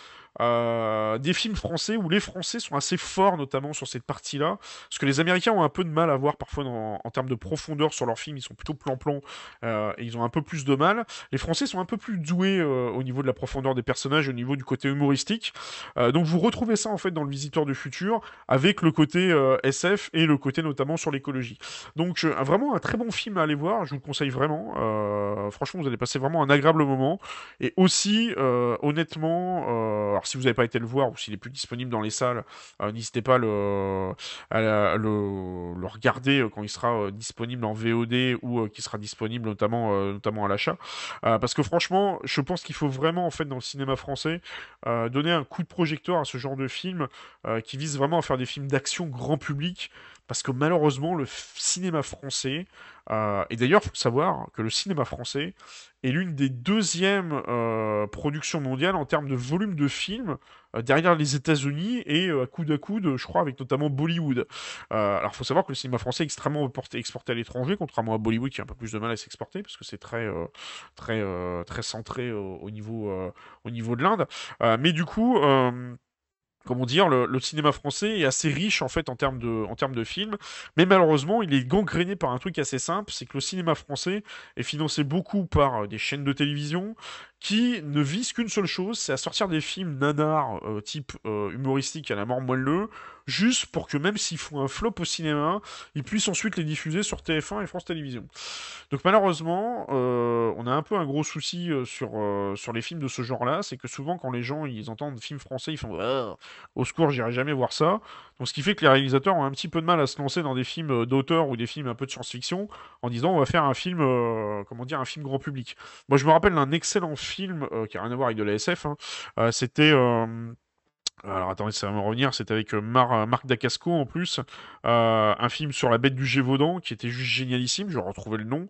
S1: des films français où les Français sont assez forts, notamment sur cette partie-là, parce que les Américains ont un peu de mal à voir parfois en termes de profondeur sur leurs films, ils sont plutôt plan-plan, et ils ont un peu plus de mal. Les Français sont un peu plus doués au niveau de la profondeur des personnages, au niveau du côté humoristique. Donc vous retrouvez ça en fait dans Le Visiteur du Futur, avec le côté SF et le côté notamment sur l'écologie. Donc vraiment un très bon film à aller voir, je vous le conseille vraiment. Franchement, vous allez passer vraiment un agréable moment. Et aussi, honnêtement, alors si vous n'avez pas été le voir ou s'il est plus disponible dans les salles, n'hésitez pas à le regarder quand il sera disponible en VOD ou qui sera disponible notamment à l'achat. Parce que franchement, je pense qu'il faut vraiment, en fait, dans le cinéma français, donner un coup de projecteur à ce genre de film qui vise vraiment à faire des films d'action grand public. Parce que malheureusement, le cinéma français, et d'ailleurs, il faut savoir que le cinéma français est l'une des deuxièmes productions mondiales en termes de volume de films derrière les États-Unis et coude à coude, je crois, avec notamment Bollywood. Alors, il faut savoir que le cinéma français est extrêmement exporté à l'étranger, contrairement à Bollywood qui a un peu plus de mal à s'exporter parce que c'est très centré au niveau de l'Inde. Mais du coup, comment dire, le cinéma français est assez riche en fait en termes de films, mais malheureusement il est gangréné par un truc assez simple, c'est que le cinéma français est financé beaucoup par des chaînes de télévision qui ne visent qu'une seule chose, c'est à sortir des films nanars type humoristique à la mort moelleux, juste pour que même s'ils font un flop au cinéma, ils puissent ensuite les diffuser sur TF1 et France Télévisions. Donc malheureusement, on a un peu un gros souci sur les films de ce genre-là, c'est que souvent quand les gens ils entendent films français, ils font ah, au secours, j'irai jamais voir ça. Donc ce qui fait que les réalisateurs ont un petit peu de mal à se lancer dans des films d'auteur ou des films un peu de science-fiction en disant on va faire un film, comment dire, un film grand public. Moi je me rappelle d'un excellent film qui a rien à voir avec de la SF, hein. C'était alors attendez, ça va me revenir, c'était avec Marc Dacascos en plus, un film sur la bête du Gévaudan qui était juste génialissime, je vais retrouver le nom,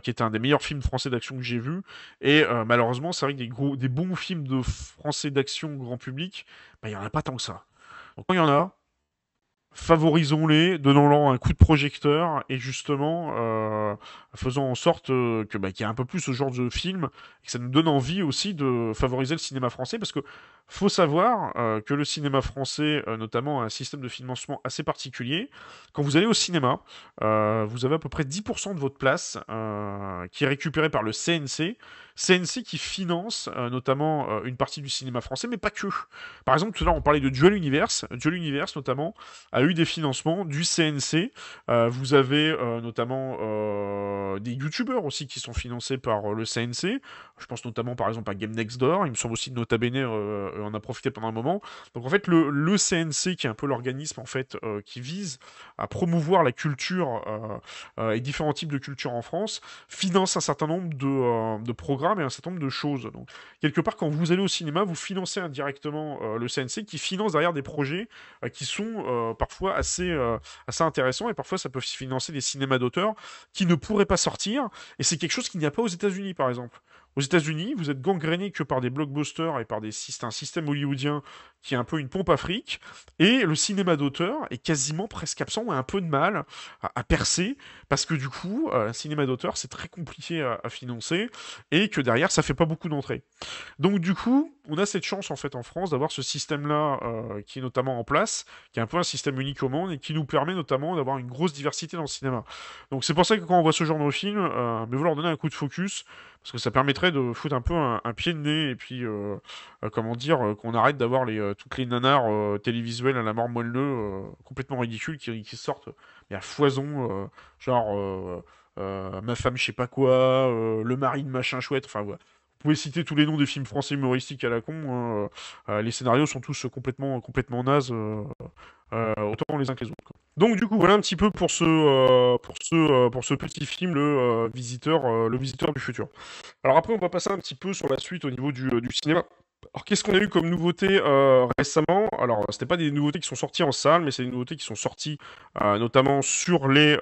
S1: qui était un des meilleurs films français d'action que j'ai vu, et malheureusement c'est vrai que des bons films de français d'action grand public, bah, il n'y en a pas tant que ça. Donc quand il y en a, favorisons-les, donnons-leur un coup de projecteur et justement faisons en sorte qu'il y ait un peu plus ce genre de film et que ça nous donne envie aussi de favoriser le cinéma français parce que faut savoir que le cinéma français notamment a un système de financement assez particulier. Quand vous allez au cinéma, vous avez à peu près 10% de votre place qui est récupérée par le CNC. CNC qui finance notamment une partie du cinéma français, mais pas que. Par exemple, tout à l'heure on parlait de Duel Universe. Duel Universe notamment a eu des financements du CNC. Vous avez notamment des youtubeurs aussi qui sont financés par le CNC. Je pense notamment par exemple à Game Next Door. Il me semble aussi de Nota Bene en a profité pendant un moment. Donc en fait le CNC qui est un peu l'organisme en fait qui vise à promouvoir la culture et différents types de culture en France finance un certain nombre de programmes et un certain nombre de choses. Donc quelque part quand vous allez au cinéma vous financez indirectement le CNC qui finance derrière des projets qui sont parfois assez intéressants et parfois ça peut financer des cinémas d'auteur qui ne pourraient pas sortir et c'est quelque chose qu'il n'y a pas aux États-Unis par exemple. Aux États-Unis, vous êtes gangréné que par des blockbusters et par un système hollywoodien qui est un peu une pompe à fric, et le cinéma d'auteur est quasiment presque absent ou a un peu de mal à percer, parce que du coup, un cinéma d'auteur, c'est très compliqué à financer, et que derrière, ça fait pas beaucoup d'entrées. Donc du coup, on a cette chance en fait en France d'avoir ce système-là qui est notamment en place, qui est un peu un système unique au monde et qui nous permet notamment d'avoir une grosse diversité dans le cinéma. Donc c'est pour ça que quand on voit ce genre de film, mais vous leur donner un coup de focus parce que ça permettrait de foutre un peu un pied de nez et puis comment dire qu'on arrête d'avoir toutes les nanars télévisuelles à la mort moelleux complètement ridicules qui sortent mais à foison genre ma femme je sais pas quoi le mari de machin chouette enfin voilà. Vous pouvez citer tous les noms des films français humoristiques à la con. Hein, les scénarios sont tous complètement nazes, autant les uns que les autres. Quoi. Donc du coup, voilà un petit peu pour ce petit film, le visiteur du futur. Alors après, on va passer un petit peu sur la suite au niveau du cinéma. Alors, qu'est-ce qu'on a eu comme nouveauté récemment? Alors, c'était pas des nouveautés qui sont sorties en salle, mais c'est des nouveautés qui sont sorties notamment sur les,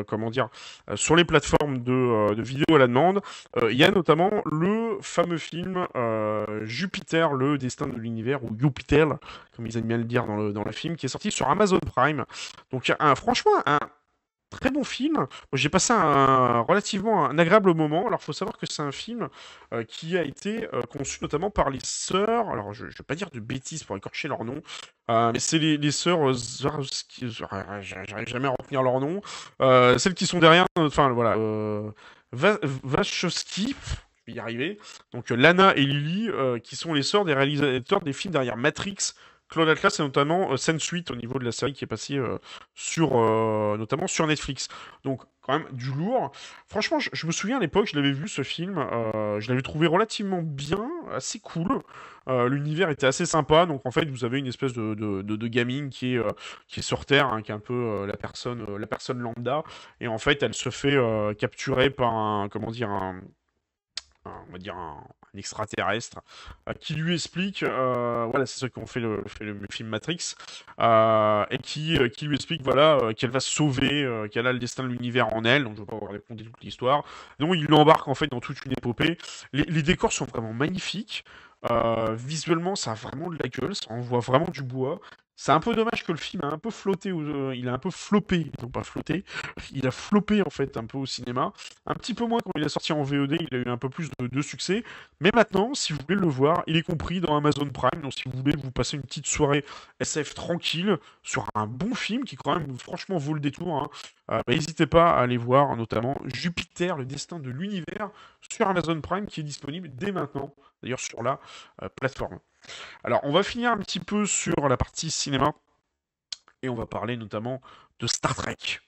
S1: comment dire, sur les plateformes de vidéo à la demande. Il y a notamment le fameux film Jupiter, le destin de l'univers, ou Jupiter, comme ils aiment bien le dire dans le film, qui est sorti sur Amazon Prime. Donc, franchement, un très bon film. Moi, j'ai passé relativement un agréable moment. Alors, il faut savoir que c'est un film qui a été conçu notamment par les sœurs. Alors, je ne vais pas dire de bêtises pour écorcher leur nom, mais c'est les sœurs j'arrive jamais à retenir leur nom. Celles qui sont derrière, enfin voilà, Wachowski. Je vais y arriver. Donc, Lana et Lily, qui sont les sœurs des réalisateurs des films derrière Matrix, Claude Atlas et notamment Sense8 au niveau de la série qui est passée notamment sur Netflix. Donc quand même du lourd. Franchement, je me souviens à l'époque, je l'avais vu ce film, je l'avais trouvé relativement bien, assez cool. L'univers était assez sympa, donc en fait vous avez une espèce de gamine qui est sur Terre, hein, qui est un peu la personne lambda, et en fait elle se fait capturer par un, comment dire, on va dire un extraterrestre qui lui explique, voilà, c'est ceux qui ont fait le film Matrix, et qui lui explique, voilà, qu'elle va se sauver, qu'elle a le destin de l'univers en elle, donc je ne vais pas vous raconter toute l'histoire. Donc il l'embarque en fait dans toute une épopée. Les décors sont vraiment magnifiques. Visuellement, ça a vraiment de la gueule, on voit vraiment du bois. C'est un peu dommage que le film a un peu flotté, il a un peu floppé, non pas flotté, il a floppé en fait un peu au cinéma. Un petit peu moins quand il est sorti en VOD, il a eu un peu plus de succès. Mais maintenant, si vous voulez le voir, il est compris dans Amazon Prime. Donc si vous voulez vous passer une petite soirée SF tranquille sur un bon film qui quand même franchement vaut le détour, hein, n'hésitez pas à aller voir notamment Jupiter, le destin de l'univers sur Amazon Prime qui est disponible dès maintenant, d'ailleurs sur la plateforme. Alors on va finir un petit peu sur la partie cinéma et on va parler notamment de Star Trek.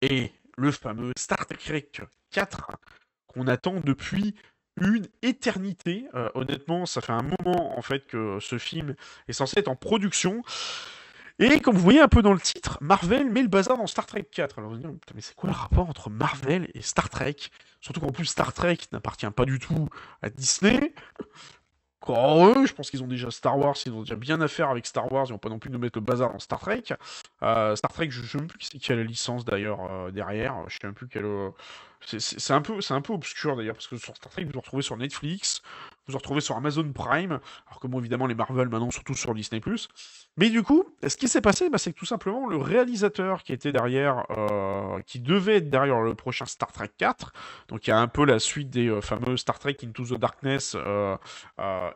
S1: Et le fameux Star Trek 4 qu'on attend depuis une éternité. Honnêtement, ça fait un moment en fait que ce film est censé être en production. Et comme vous voyez un peu dans le titre, Marvel met le bazar dans Star Trek 4. Alors vous allez dire, putain, mais c'est quoi le rapport entre Marvel et Star Trek? Surtout qu'en plus Star Trek n'appartient pas du tout à Disney. Encore heureux, je pense qu'ils ont déjà Star Wars, ils ont déjà bien à faire avec Star Wars, ils vont pas non plus nous mettre le bazar dans Star Trek. Star Trek, je sais même plus qui a la licence d'ailleurs derrière, je sais même plus quelle. C'est un peu obscur d'ailleurs, parce que sur Star Trek, vous le retrouvez sur Netflix, vous le retrouvez sur Amazon Prime, alors que bon, évidemment, les Marvel maintenant, surtout sur Disney+. Mais du coup, ce qui s'est passé, bah, c'est que tout simplement, le réalisateur qui était derrière, qui devait être derrière le prochain Star Trek 4, donc il y a un peu la suite des fameux Star Trek Into the Darkness,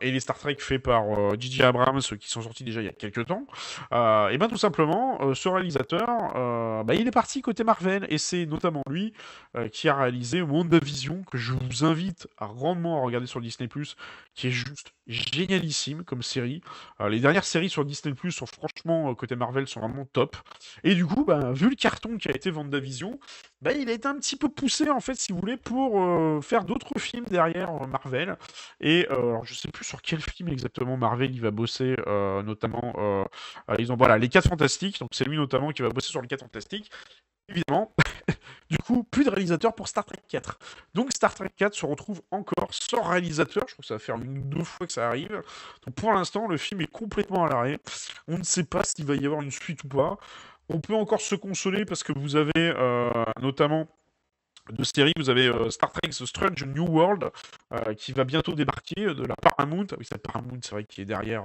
S1: et les Star Trek faits par J.J. Abrams, qui sont sortis déjà il y a quelques temps, et bien tout simplement, ce réalisateur, bah, il est parti côté Marvel, et c'est notamment lui qui a réalisé WandaVision, que je vous invite à grandement à regarder sur Disney+, qui est juste génialissime comme série. Les dernières séries sur Disney+, sont franchement, côté Marvel, sont vraiment top. Et du coup, bah, vu le carton qui a été WandaVision, bah, il a été un petit peu poussé, en fait, si vous voulez, pour faire d'autres films derrière Marvel. Et alors, je sais plus sur quel film exactement Marvel il va bosser, notamment, ils ont, voilà, les 4 Fantastiques, donc c'est lui notamment qui va bosser sur les 4 Fantastiques. Évidemment, du coup, plus de réalisateur pour Star Trek 4. Donc Star Trek 4 se retrouve encore sans réalisateur. Je crois que ça va faire une ou deux fois que ça arrive. Donc pour l'instant, le film est complètement à l'arrêt. On ne sait pas s'il va y avoir une suite ou pas. On peut encore se consoler parce que vous avez notamment de séries, vous avez Star Trek The Strange New World qui va bientôt débarquer de la Paramount. Ah oui, c'est Paramount, c'est vrai, qui est derrière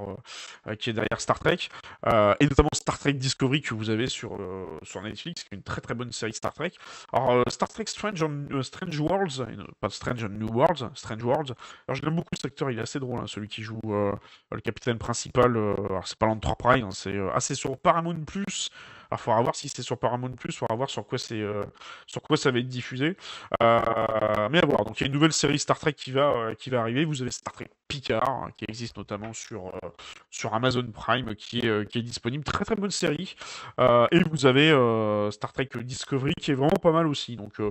S1: Star Trek. Et notamment Star Trek Discovery que vous avez sur Netflix, qui est une très très bonne série Star Trek. Alors, Star Trek Strange Worlds, pas Strange New Worlds, Strange Worlds. Alors, je l'aime beaucoup cet acteur, il est assez drôle, hein, celui qui joue le capitaine principal. Alors, c'est pas l'Enterprise, hein, c'est sur Paramount Plus. Alors, il faudra voir si c'est sur Paramount Plus, il faudra voir sur quoi ça va être diffusé. Mais à voir. Donc il y a une nouvelle série Star Trek qui va arriver. Vous avez Star Trek Picard, hein, qui existe notamment sur Amazon Prime, qui est disponible. Très très bonne série. Et vous avez Star Trek Discovery qui est vraiment pas mal aussi. Donc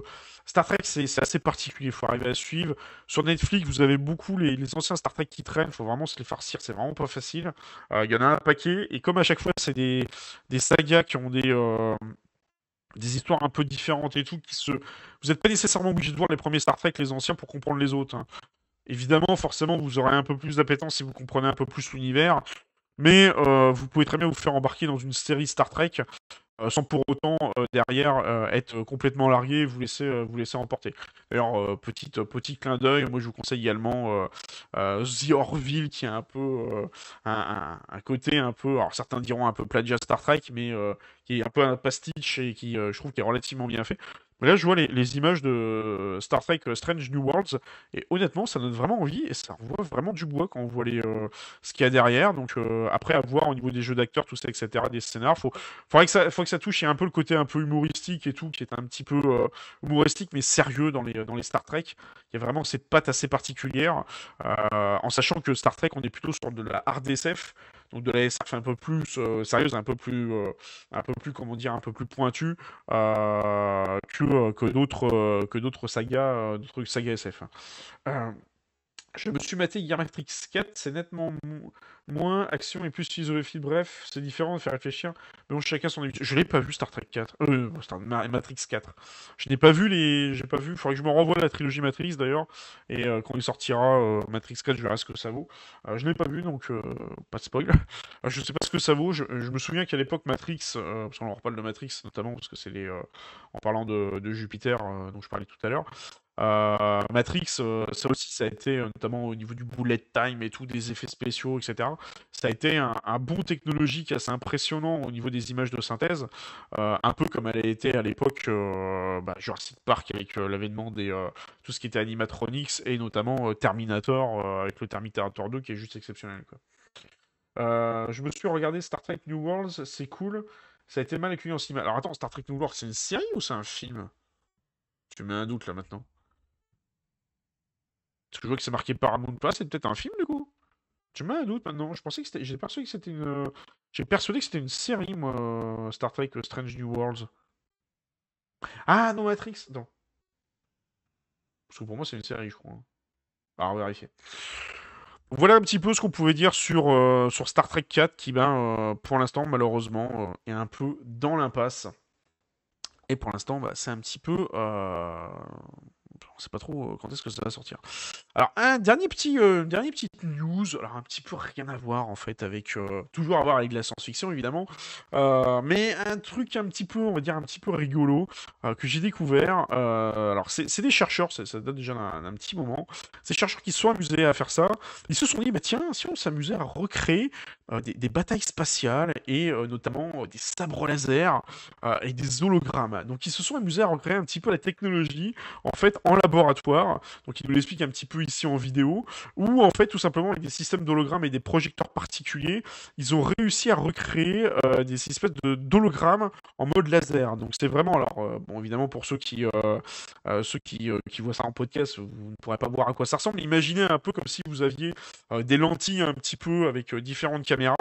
S1: Star Trek c'est assez particulier. Il faut arriver à suivre. Sur Netflix, vous avez beaucoup les anciens Star Trek qui traînent. Il faut vraiment se les farcir. C'est vraiment pas facile. Il y en a un paquet. Et comme à chaque fois, c'est des sagas qui ont des histoires un peu différentes et tout, vous n'êtes pas nécessairement obligé de voir les premiers Star Trek, les anciens, pour comprendre les autres, hein. Évidemment, forcément, vous aurez un peu plus d'appétence si vous comprenez un peu plus l'univers, mais vous pouvez très bien vous faire embarquer dans une série Star Trek sans pour autant derrière être complètement largué et vous laisser emporter. D'ailleurs, petit clin d'œil, moi je vous conseille également The Orville qui a un peu un côté un peu, alors certains diront un peu plagiat Star Trek, mais qui est un peu un pastiche et qui je trouve qui est relativement bien fait. Mais là, je vois les images de Star Trek Strange New Worlds, et honnêtement, ça donne vraiment envie, et ça envoie vraiment du bois quand on voit ce qu'il y a derrière. Donc, après, à voir au niveau des jeux d'acteurs, tout ça, etc., des scénars, faut que ça touche. Il y a un peu le côté un peu humoristique et tout, qui est un petit peu humoristique, mais sérieux dans les Star Trek. Il y a vraiment cette patte assez particulière, en sachant que Star Trek, on est plutôt sur de la hard SF, donc de la SF un peu plus sérieuse, un peu plus, comment dire, un peu plus pointue que d'autres sagas SF. Euh, je me suis maté hier Matrix 4, c'est nettement moins action et plus philosophie. Bref, c'est différent de faire réfléchir. Mais bon, chacun son habitude. Je l'ai pas vu Star Trek 4. Matrix 4. Je n'ai pas vu les. J'ai pas vu. Faudrait que je me renvoie la trilogie Matrix d'ailleurs. Et quand il sortira Matrix 4, je verrai ce que ça vaut. Je n'ai pas vu donc pas de spoil. Je sais pas ce que ça vaut. Je me souviens qu'à l'époque Matrix, parce qu'on en reparle de Matrix notamment parce que c'est les. En parlant de Jupiter dont je parlais tout à l'heure. Matrix, ça aussi, ça a été, notamment au niveau du bullet time et tout, des effets spéciaux, etc. Ça a été un bond technologique assez impressionnant au niveau des images de synthèse, un peu comme elle a été à l'époque Jurassic Park avec l'avènement des tout ce qui était animatronics et notamment Terminator avec le Terminator 2 qui est juste exceptionnel, quoi. Je me suis regardé Star Trek New Worlds, c'est cool. Ça a été mal accueilli en cinéma. Alors attends, Star Trek New Worlds, c'est une série ou c'est un film? Tu mets un doute là maintenant. Parce que je vois que c'est marqué Paramount Plus, c'est peut-être un film du coup. Je mets un doute maintenant. Je pensais que c'était. J'ai persuadé que c'était une. J'ai persuadé que c'était une série, moi, Star Trek Strange New Worlds. Ah non, Matrix. Non. Parce que pour moi, c'est une série, je crois, hein. Alors, on va vérifier. Voilà un petit peu ce qu'on pouvait dire sur Star Trek 4, qui, pour l'instant, malheureusement, est un peu dans l'impasse. Et pour l'instant, c'est un petit peu. On sait pas trop quand est-ce que ça va sortir. Alors, un dernier petite news, alors un petit peu rien à voir en fait avec, toujours à voir avec de la science-fiction évidemment, mais un truc un petit peu, on va dire un petit peu rigolo, que j'ai découvert. Alors c'est des chercheurs, ça date déjà d'un petit moment. Ces chercheurs qui se sont amusés à faire ça, ils se sont dit, bah tiens, si on s'amusait à recréer des batailles spatiales et notamment des sabres laser et des hologrammes. Donc ils se sont amusés à recréer un petit peu la technologie en fait en laboratoire. Donc il nous l'explique un petit peu ici en vidéo, où en fait tout simplement avec des systèmes d'hologrammes et des projecteurs particuliers, ils ont réussi à recréer des espèces d'hologrammes en mode laser. Donc c'est vraiment, alors bon évidemment pour ceux qui voient ça en podcast, vous ne pourrez pas voir à quoi ça ressemble. Imaginez un peu comme si vous aviez des lentilles un petit peu avec différentes caméras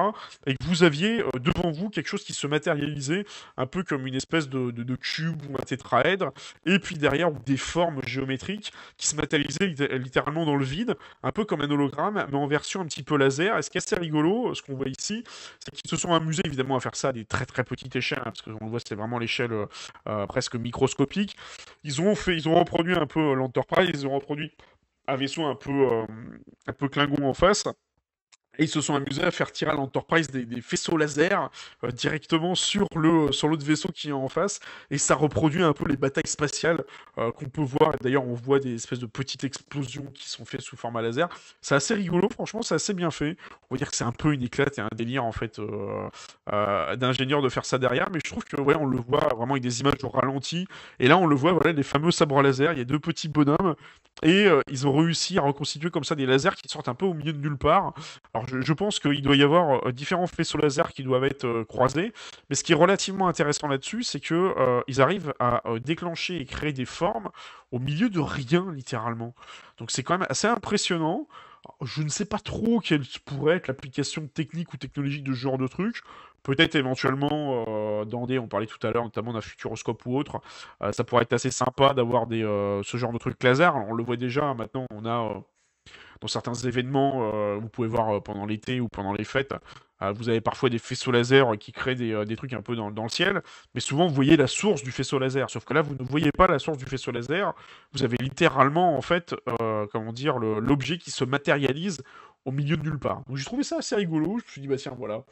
S1: et que vous aviez devant vous quelque chose qui se matérialisait un peu comme une espèce de cube ou un tétraèdre, et puis derrière des formes géométriques qui se matérialisaient littéralement dans le vide, un peu comme un hologramme, mais en version un petit peu laser. Et ce qui est assez rigolo, ce qu'on voit ici, c'est qu'ils se sont amusés évidemment à faire ça à des très très petites échelles, hein, parce qu'on le voit, c'est vraiment l'échelle presque microscopique. Ils ont reproduit un peu l'Enterprise, ils ont reproduit un vaisseau un peu Klingon en face. Et ils se sont amusés à faire tirer à l'Enterprise des faisceaux laser directement sur l'autre vaisseau qui est en face. Et ça reproduit un peu les batailles spatiales qu'on peut voir. Et d'ailleurs, on voit des espèces de petites explosions qui sont faites sous format laser. C'est assez rigolo, franchement, c'est assez bien fait. On va dire que c'est un peu une éclate et un délire, en fait, d'ingénieur de faire ça derrière. Mais je trouve que, ouais, on le voit vraiment avec des images au ralenti. Et là, on le voit, voilà, les fameux sabres laser. Il y a deux petits bonhommes. Et ils ont réussi à reconstituer comme ça des lasers qui sortent un peu au milieu de nulle part. Alors, je pense qu'il doit y avoir différents faisceaux laser qui doivent être croisés, mais ce qui est relativement intéressant là-dessus, c'est que ils arrivent à déclencher et créer des formes au milieu de rien, littéralement. Donc c'est quand même assez impressionnant. Je ne sais pas trop quelle pourrait être l'application technique ou technologique de ce genre de truc. Peut-être éventuellement on parlait tout à l'heure notamment d'un futuroscope ou autre, ça pourrait être assez sympa d'avoir ce genre de truc laser. Alors, on le voit déjà, maintenant on a Dans certains événements, vous pouvez voir pendant l'été ou pendant les fêtes, vous avez parfois des faisceaux laser qui créent des trucs un peu dans le ciel, mais souvent vous voyez la source du faisceau laser. Sauf que là, vous ne voyez pas la source du faisceau laser. Vous avez littéralement, en fait, comment dire, l'objet qui se matérialise au milieu de nulle part. Donc j'ai trouvé ça assez rigolo. Je me suis dit, bah tiens, voilà.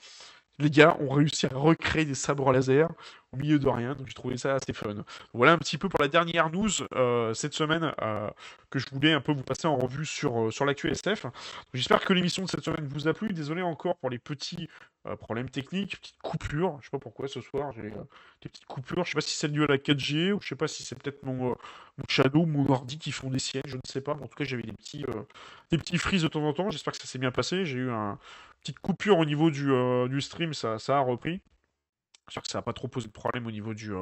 S1: Les gars ont réussi à recréer des sabres laser au milieu de rien, donc j'ai trouvé ça assez fun. Voilà un petit peu pour la dernière news cette semaine que je voulais un peu vous passer en revue sur l'actu SF. J'espère que l'émission de cette semaine vous a plu. Désolé encore pour les petits problèmes techniques, petites coupures. Je sais pas pourquoi ce soir j'ai des petites coupures. Je sais pas si c'est dû à la 4G ou je sais pas si c'est peut-être mon Shadow ou mon ordi qui font des siennes, je ne sais pas. Mais en tout cas, j'avais des petits freezes de temps en temps. J'espère que ça s'est bien passé. J'ai eu un petite coupure au niveau du stream, ça a repris. J'espère que ça n'a pas trop posé de problème au niveau du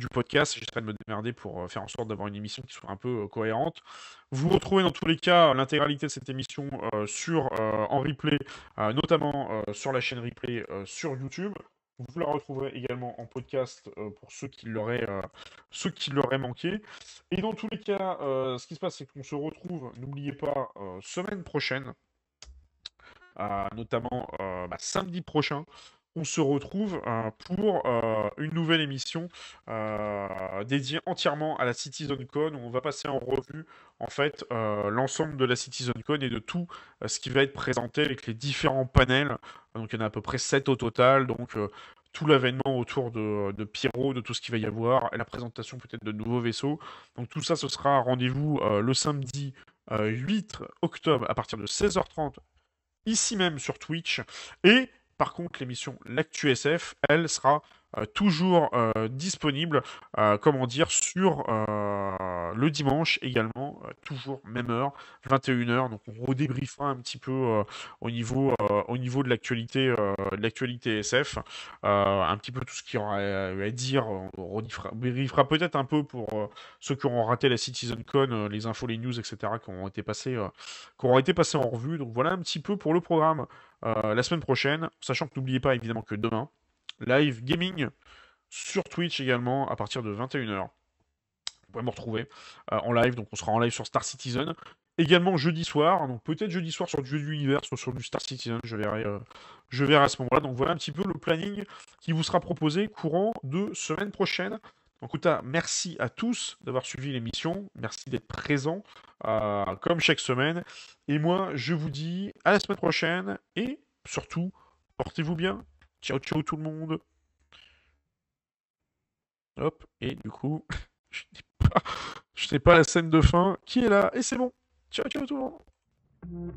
S1: podcast. J'essaierai de me démerder pour faire en sorte d'avoir une émission qui soit un peu cohérente. Vous retrouvez dans tous les cas l'intégralité de cette émission en replay, notamment sur la chaîne replay sur YouTube. Vous la retrouverez également en podcast pour ceux qui l'auraient manqué. Et dans tous les cas, ce qui se passe, c'est qu'on se retrouve, n'oubliez pas, semaine prochaine notamment samedi prochain. On se retrouve pour une nouvelle émission dédiée entièrement à la CitizenCon, où on va passer en revue en fait l'ensemble de la CitizenCon et de tout ce qui va être présenté avec les différents panels. Donc il y en a à peu près 7 au total. Donc tout l'avènement autour de Pyro, de tout ce qu'il va y avoir, et la présentation peut-être de nouveaux vaisseaux. Donc tout ça, ce sera un rendez-vous le samedi 8 octobre à partir de 16h30 ici même sur Twitch. Et par contre, l'émission L'Actu SF, elle sera toujours disponible, comment dire, sur le dimanche également, toujours même heure, 21h. Donc on redébriefera un petit peu au niveau de l'actualité SF, un petit peu tout ce qu'il y aura à dire. On redébriefera peut-être un peu pour ceux qui auront raté la CitizenCon, les infos, les news, etc., qui auront été passés en revue. Donc voilà un petit peu pour le programme la semaine prochaine, sachant que n'oubliez pas évidemment que demain, live gaming sur Twitch également à partir de 21h. Vous pouvez me retrouver en live, donc on sera en live sur Star Citizen. Également jeudi soir, donc peut-être jeudi soir sur du jeu de l'univers, soit sur du Star Citizen, je verrai à ce moment-là. Donc voilà un petit peu le planning qui vous sera proposé courant de semaine prochaine. Donc, merci à tous d'avoir suivi l'émission, merci d'être présents, comme chaque semaine. Et moi, je vous dis à la semaine prochaine, et surtout, portez-vous bien. Ciao, ciao tout le monde. Hop, et du coup, je n'ai pas, je n'ai pas la scène de fin qui est là, et c'est bon. Ciao, ciao tout le monde.